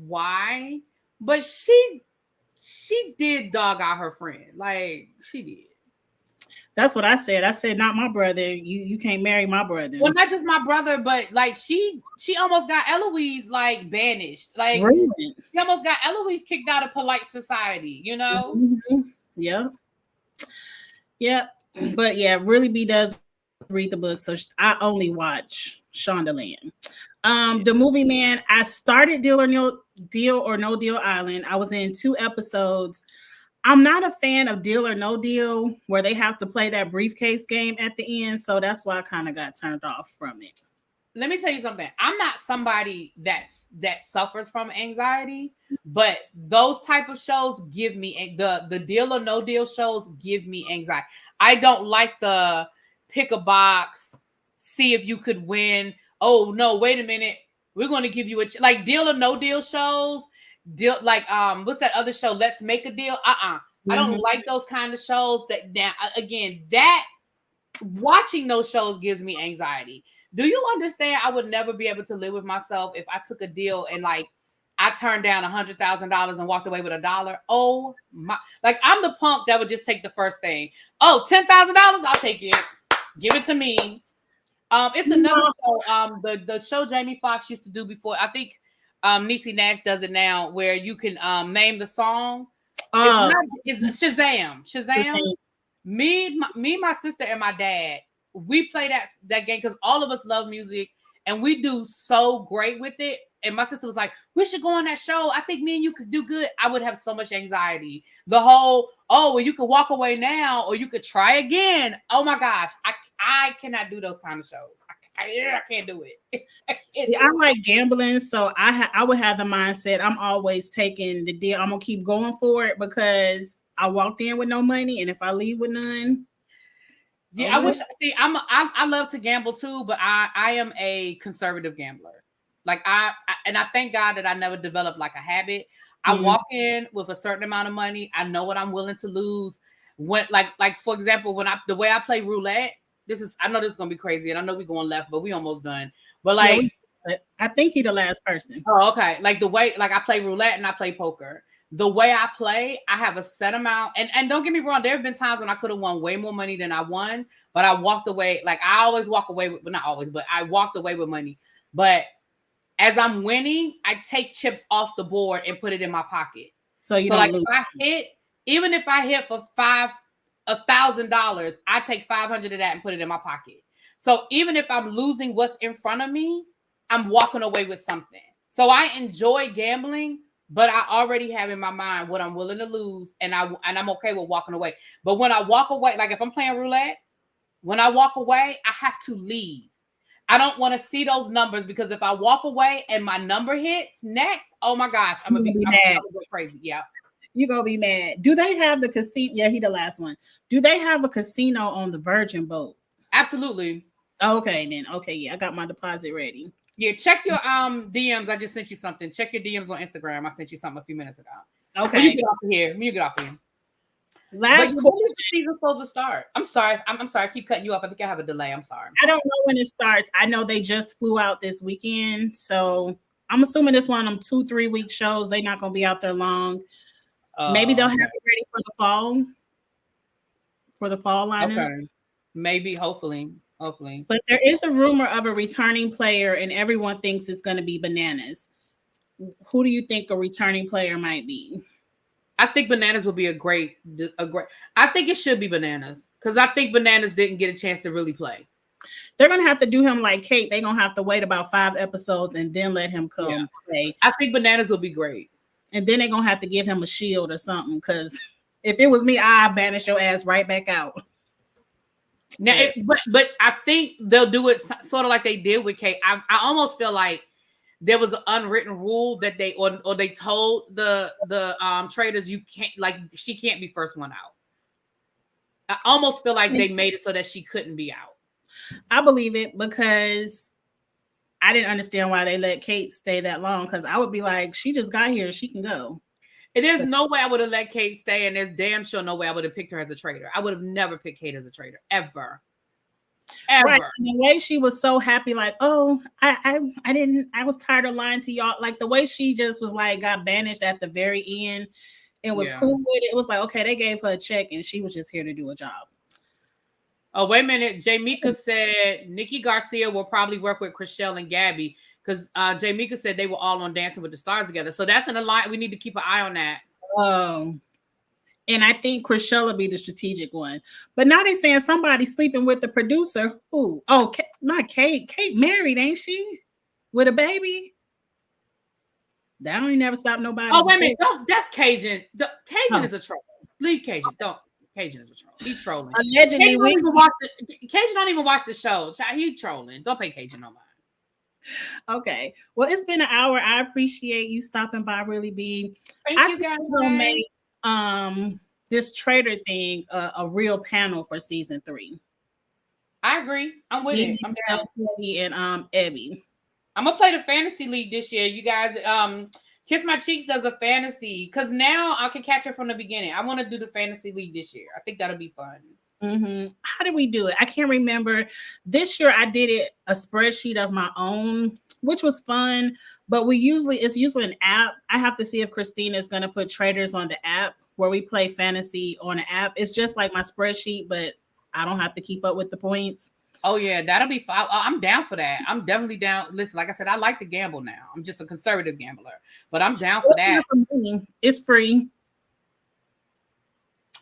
why, but she did dog out her friend. Like she did. That's what I said. I said, not my brother. You can't marry my brother. Well, not just my brother, but like she almost got Eloise like banished. Like Really? she almost got Eloise kicked out of polite society, you know? Mm-hmm. Yeah. Yeah. But yeah, Really B does read the book. So I only watch Shondaland. The movie Man, I started Deal or No Deal Island. I was in 2 episodes. I'm not a fan of Deal or No Deal where they have to play that briefcase game at the end. So that's why I kind of got turned off from it. Let me tell you something. I'm not somebody that suffers from anxiety, but those type of shows give me the Deal or No Deal shows give me anxiety. I don't like the pick a box, see if you could win. Oh no, wait a minute. We're going to give you like Deal or No Deal shows. Deal like what's that other show? Let's Make a Deal. I don't like those kind of shows. That watching those shows gives me anxiety. Do you understand? I would never be able to live with myself if I took a deal and like I turned down $100,000 and walked away with $1. Oh my! Like I'm the punk that would just take the first thing. Oh, $10,000, I'll take it. Give it to me. It's another show. The show Jamie Foxx used to do before. I think Niecy Nash does it now, where you can name the song. It's Shazam. Shazam. Me, my sister, and my dad. We play that game because all of us love music and we do so great with it. And my sister was like, we should go on that show. I think me and you could do good. I would have so much anxiety. The whole, oh, well, you could walk away now or you could try again. Oh my gosh. I cannot do those kind of shows. I can't do it. I like gambling. So I would have the mindset I'm always taking the deal. I'm going to keep going for it because I walked in with no money. And if I leave with none, yeah, I wish. See, I love to gamble too, but I am a conservative gambler. Like I thank God that I never developed like a habit. I walk in with a certain amount of money. I know what I'm willing to lose. When like for example, the way I play roulette, I know this is gonna be crazy, and I know we're going left, but we almost done. But like, I think he's the last person. Oh, okay. Like the way like I play roulette and I play poker. The way I play, I have a set amount. And don't get me wrong, there have been times when I could have won way more money than I won, but I walked away. Like I always walk away with, well, not always, but I walked away with money. But as I'm winning, I take chips off the board and put it in my pocket. So like lose. Even if I hit for $1,000, I take 500 of that and put it in my pocket. So even if I'm losing what's in front of me, I'm walking away with something. So I enjoy gambling, but I already have in my mind what I'm willing to lose, and I'm okay with walking away. But when I walk away, like if I'm playing roulette, when I walk away, I have to leave. I don't want to see those numbers because if I walk away and my number hits next, oh my gosh, I'm gonna be mad. I'm gonna go crazy. Yeah. You're gonna be mad. Do they have the casino? Yeah, he the last one. Do they have a casino on the Virgin boat? Absolutely. Okay, then. Okay, yeah, I got my deposit ready. Yeah, check your DMs. I just sent you something. Check your DMs on Instagram. I sent you something a few minutes ago. Okay. When you get off of here. Last season supposed to start. I'm sorry. I'm sorry. I keep cutting you off. I think I have a delay. I'm sorry. I don't know when it starts. I know they just flew out this weekend, so I'm assuming this one of them 2-3 week shows. They're not gonna be out there long. Maybe they'll have it ready for the fall. For the fall lineup. Okay. Maybe, hopefully. But there is a rumor of a returning player, and everyone thinks it's going to be Bananas. Who do you think a returning player might be? I think Bananas will be a great. I think it should be Bananas because I think Bananas didn't get a chance to really play. They're going to have to do him like Kate. They're going to have to wait about 5 episodes and then let him come play. I think Bananas will be great. And then they're going to have to give him a shield or something because if it was me, I'd banish your ass right back out. Now, but I think they'll do it sort of like they did with Kate. I almost feel like there was an unwritten rule that they or they told the traders you can't, like, she can't be first one out. I almost feel like they made it so that she couldn't be out. I believe it because I didn't understand why they let Kate stay that long because I would be like, she just got here, she can go. There's no way I would have let Kate stay, and there's damn sure no way I would have picked her as a trader. I would have never picked Kate as a trader, ever. Ever. Right. And the way she was so happy, like, oh, I was tired of lying to y'all. Like the way she just was like, got banished at the very end and was cool with it. It was like, okay, they gave her a check and she was just here to do a job. Oh, wait a minute. Jamaica said Nikki Garcia will probably work with Chrishell and Gabby because Jamaica said they were all on Dancing with the Stars together. So that's an alliance. We need to keep an eye on that. And I think Chrishell will be the strategic one. But now they're saying somebody sleeping with the producer. Who? Oh, not Kate. Kate married, ain't she? With a baby? That ain't never stopped nobody. Oh, wait a minute. No, that's Cajun. Cajun is a troll. Leave Cajun. Don't. Cajun is a troll. He's trolling. Allegedly, Cajun don't even watch the show. He's trolling. Don't pay Cajun no mind. Okay. Well, it's been an hour. I appreciate you stopping by, Really B. Thank you guys. We'll make this trader thing a real panel for season 3. I agree. I'm with it. I'm down. And Ebby. I'm gonna play the fantasy league this year. You guys, Kiss My Cheeks does a fantasy because now I can catch her from the beginning. I want to do the fantasy league this year. I think that'll be fun. How did we do it? I can't remember. This year I did it a spreadsheet of my own, which was fun. But it's usually an app. I have to see if Christina is going to put traders on the app where we play fantasy on an app. It's just like my spreadsheet, but I don't have to keep up with the points. Oh yeah, that'll be fun. I'm down for that. I'm definitely down. Listen, like I said, I like to gamble now. I'm just a conservative gambler, but I'm down for that. For me. It's free.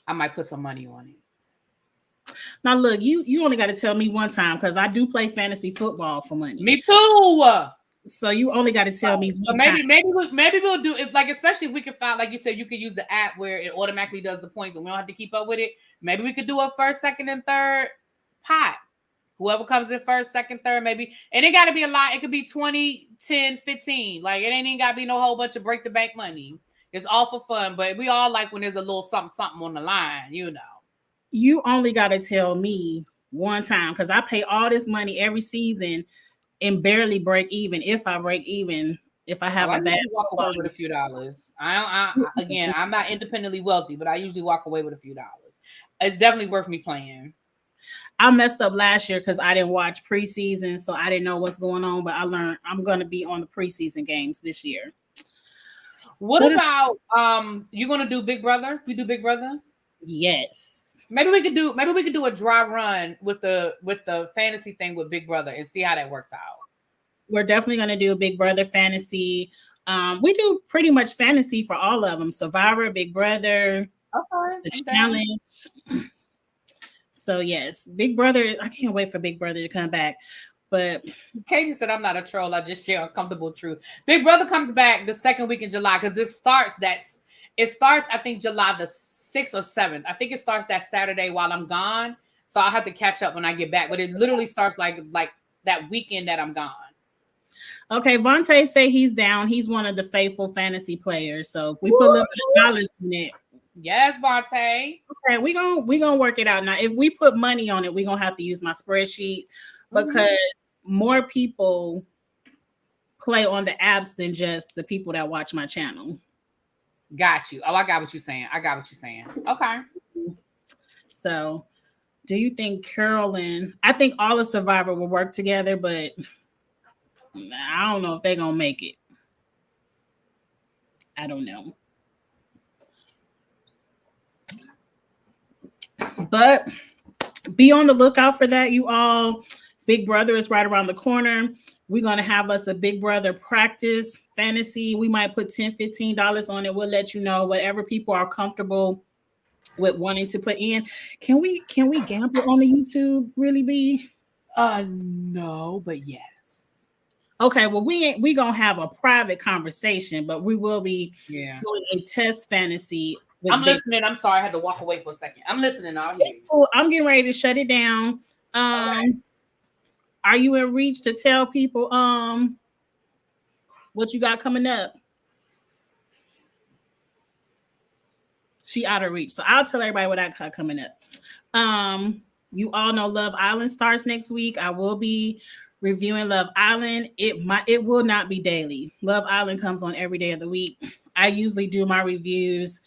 I might put some money on it. Now look, you only got to tell me one time because I do play fantasy football for money. Me too. So you only got to tell me one time. Maybe we'll do it. Like especially if we can find, like you said, you could use the app where it automatically does the points and we don't have to keep up with it. Maybe we could do a first, second, and third pot. Whoever comes in first, second, third, maybe. And it got to be a lot. It could be 20, 10, 15. Like, it ain't even got to be no whole bunch of break the bank money. It's all for fun. But we all like when there's a little something on the line, you know. You only got to tell me one time because I pay all this money every season and barely break even. If I break even, if I have a bad walk away with a few dollars. Again, I'm not independently wealthy, but I usually walk away with a few dollars. It's definitely worth me playing. I messed up last year because I didn't watch preseason, so I didn't know what's going on. But I learned I'm going to be on the preseason games this year. What about you going to do Big Brother? You do Big Brother? Yes. Maybe we could do a dry run with the fantasy thing with Big Brother and see how that works out. We're definitely going to do a Big Brother fantasy. We do pretty much fantasy for all of them: Survivor, Big Brother, the challenge. So yes, Big Brother. I can't wait for Big Brother to come back. But Katie said, "I'm not a troll. I just share uncomfortable truth." Big Brother comes back the second week in July because it starts. I think July the 6th or 7th. I think it starts that Saturday while I'm gone. So I'll have to catch up when I get back. But it literally starts like that weekend that I'm gone. Okay, Vontae say he's down. He's one of the faithful fantasy players. So if we put a little bit of knowledge in it. Yes, Vontae. Okay, we gonna work it out. Now, if we put money on it, we're gonna have to use my spreadsheet because more people play on the apps than just the people that watch my channel. Got you. Oh, I got what you're saying. Okay. So, do you think Carolyn? I think all of Survivor will work together, but I don't know if they're gonna make it. I don't know. But be on the lookout for that, you all. Big Brother is right around the corner. We're going to have us a Big Brother practice fantasy. We might put $10, $15 on it. We'll let you know whatever people are comfortable with wanting to put in. Can we gamble on the YouTube, Really B? No, but yes. Okay, well, we going to have a private conversation, but we will be doing a test fantasy. I'm listening. I'm sorry. I had to walk away for a second. I'm listening. Cool. I'm getting ready to shut it down. Okay. Are you in reach to tell people what you got coming up? She out of reach. So I'll tell everybody what I got coming up. You all know Love Island starts next week. I will be reviewing Love Island. It will not be daily. Love Island comes on every day of the week. I usually do my reviews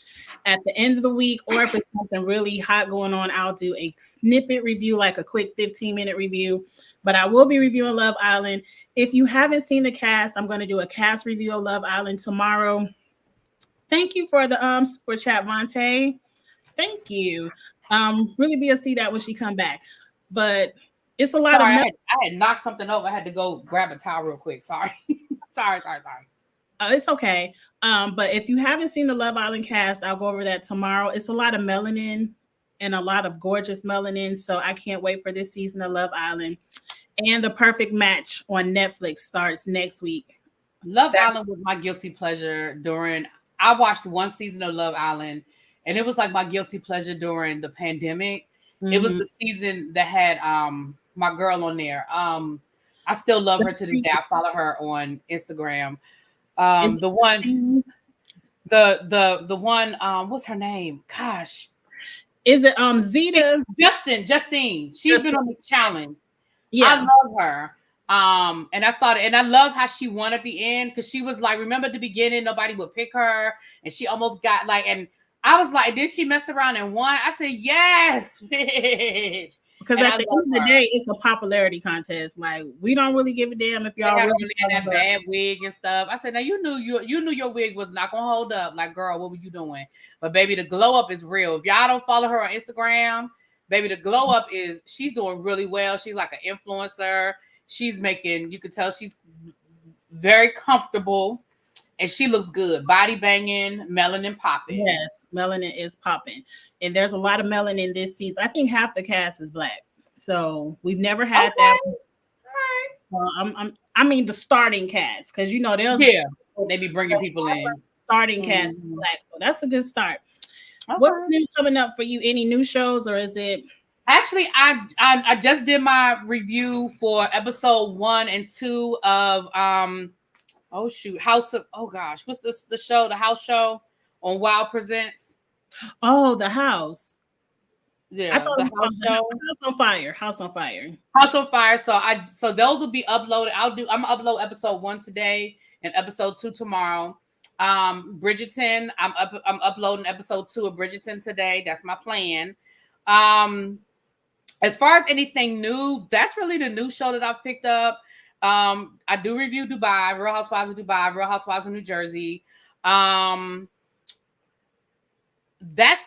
at the end of the week, or if it's something really hot going on, I'll do a snippet review, like a quick 15-minute review. But I will be reviewing Love Island. If you haven't seen the cast, I'm going to do a cast review of Love Island tomorrow. Thank you for the super chat, Vontae. Thank you. Really be a see that when she come back. But it's a lot Sorry, of I had knocked something over. I had to go grab a towel real quick. Sorry. sorry. It's okay. But if you haven't seen the Love Island cast, I'll go over that tomorrow. It's a lot of melanin and a lot of gorgeous melanin. So I can't wait for this season of Love Island. And The Perfect Match on Netflix starts next week. Love Island was my guilty pleasure I watched one season of Love Island, and it was like my guilty pleasure during the pandemic. Mm-hmm. It was the season that had my girl on there. I still love her to this day. I follow her on Instagram. The one, what's her name? Gosh. Is it Zeta? Justine. She's been on the challenge. Yeah. I love her. And I love how she won at the end, because she was like, remember at the beginning, nobody would pick her, and she almost got like, and I was like, did she mess around and won? I said, yes, bitch. Because at the end of the day, it's a popularity contest. Like, we don't really give a damn if y'all really that bad wig and stuff. I said, now you knew your wig was not gonna hold up. Like, girl, what were you doing? But baby, the glow up is real. If y'all don't follow her on Instagram, baby, the glow up she's doing really well. She's like an influencer. She's making, you can tell she's very comfortable, and she looks good. Body banging, melanin popping. Yes, melanin is popping. And there's a lot of melanin this season. I think half the cast is Black. So we've never had that. All right. I mean, the starting cast, because, you know, they be bringing people in. Starting cast is Black. So that's a good start. Okay. What's new coming up for you? Any new shows, or is it? Actually, I just did my review for episode 1 and 2 of what's the show, the house show on Wow Presents. Oh, The House. Yeah, I thought it was show. House on Fire. So those will be uploaded. I'm gonna upload episode 1 today and episode 2 tomorrow. Bridgerton, I'm uploading episode 2 of Bridgerton today. That's my plan. As far as anything new, that's really the new show that I've picked up. I do review Dubai, Real Housewives of Dubai, Real Housewives of New Jersey. That's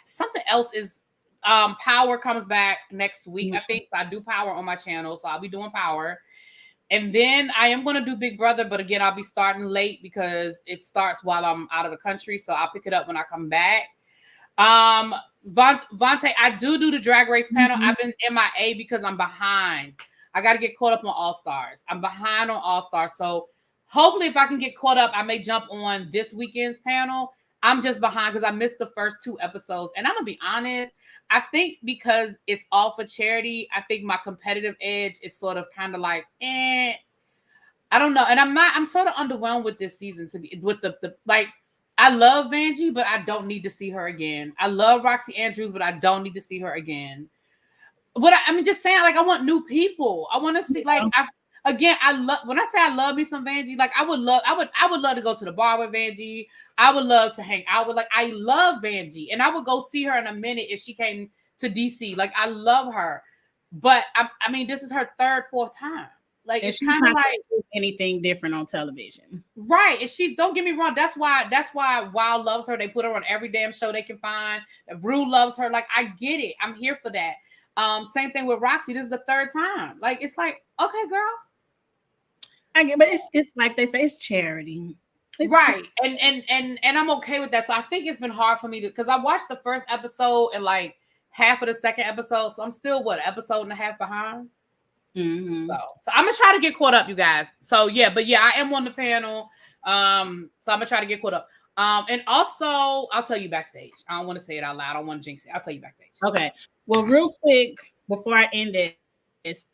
something else is Power comes back next week, I think. So I do Power on my channel, so I'll be doing Power. And then I am going to do Big Brother, but again, I'll be starting late because it starts while I'm out of the country. So I'll pick it up when I come back. Vontae, I do the Drag Race panel. I've been MIA because I'm behind. I got to get caught up on All Stars. I'm behind on All Stars. So hopefully if I can get caught up, I may jump on this weekend's panel. I'm just behind because I missed the first 2 episodes. And I'm going to be honest, I think because it's all for charity, I think my competitive edge is sort of kind of like, I don't know. And I'm sort of underwhelmed with this season with the I love Vanjie, but I don't need to see her again. I love Roxy Andrews, but I don't need to see her again. But just saying, like, I want new people. I want to see, like, I love, when I say I love me some Vanjie, like, I would love to go to the bar with Vanjie. I would love to hang out with, like, I love Vanjie, and I would go see her in a minute if she came to DC. Like, I love her, but this is her 3rd, 4th time. Like, it's kind of like anything different on television, right? And she, don't get me wrong, that's why Wow loves her. They put her on every damn show they can find. Rue loves her. Like, I get it. I'm here for that. Same thing with Roxy. This is the 3rd time. Like, it's like, okay, girl. I get, but it's like they say, it's charity, right? And I'm okay with that. So I think it's been hard for me because I watched the first episode and like half of the second episode, so I'm still episode and a half behind. Mm-hmm. So I'm gonna try to get caught up, you guys. So yeah, I am on the panel. So I'm gonna try to get caught up. And also I'll tell you backstage. I don't want to say it out loud. I don't want to jinx it. I'll tell you backstage. Okay. Well, real quick before I end it,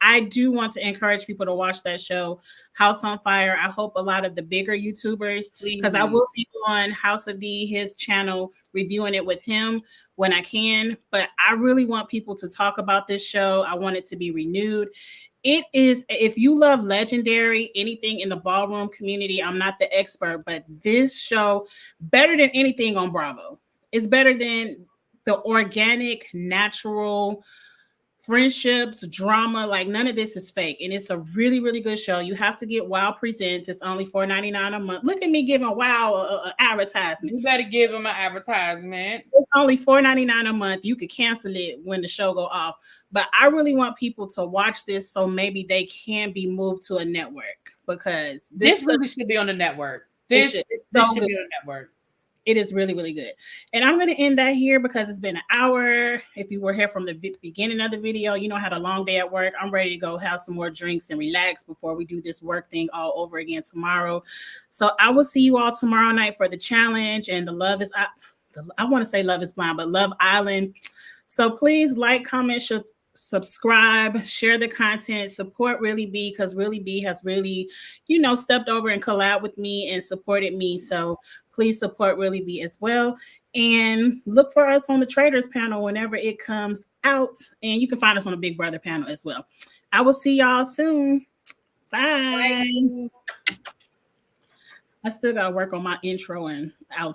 I do want to encourage people to watch that show, House on Fire. I hope a lot of the bigger YouTubers, because I will be on House of D, his channel, reviewing it with him when I can. But I really want people to talk about this show. I want it to be renewed. It is, if you love Legendary, anything in the ballroom community, I'm not the expert, but this show, better than anything on Bravo. It's better than the organic, natural friendships, drama. Like none of this is fake. And it's a really, really good show. You have to get Wow Presents. It's only $4.99 a month. Look at me giving Wow an advertisement. You better give them an advertisement. It's only $4.99 a month. You could cancel it when the show go off. But I really want people to watch this so maybe they can be moved to a network, because this really should be on the network. This should be on the network. It is really, really good. And I'm going to end that here because it's been an hour. If you were here from the beginning of the video, you know, I had a long day at work. I'm ready to go have some more drinks and relax before we do this work thing all over again tomorrow. So I will see you all tomorrow night for the challenge and the Love is, I want to say Love is Blind, but Love Island. So please like, comment, subscribe, share the content, support Really B, because Really B has really, you know, stepped over and collabed with me and supported me. So please support Really B as well. And look for us on the Traders panel whenever it comes out. And you can find us on the Big Brother panel as well. I will see y'all soon. Bye. I still got to work on my intro and outro.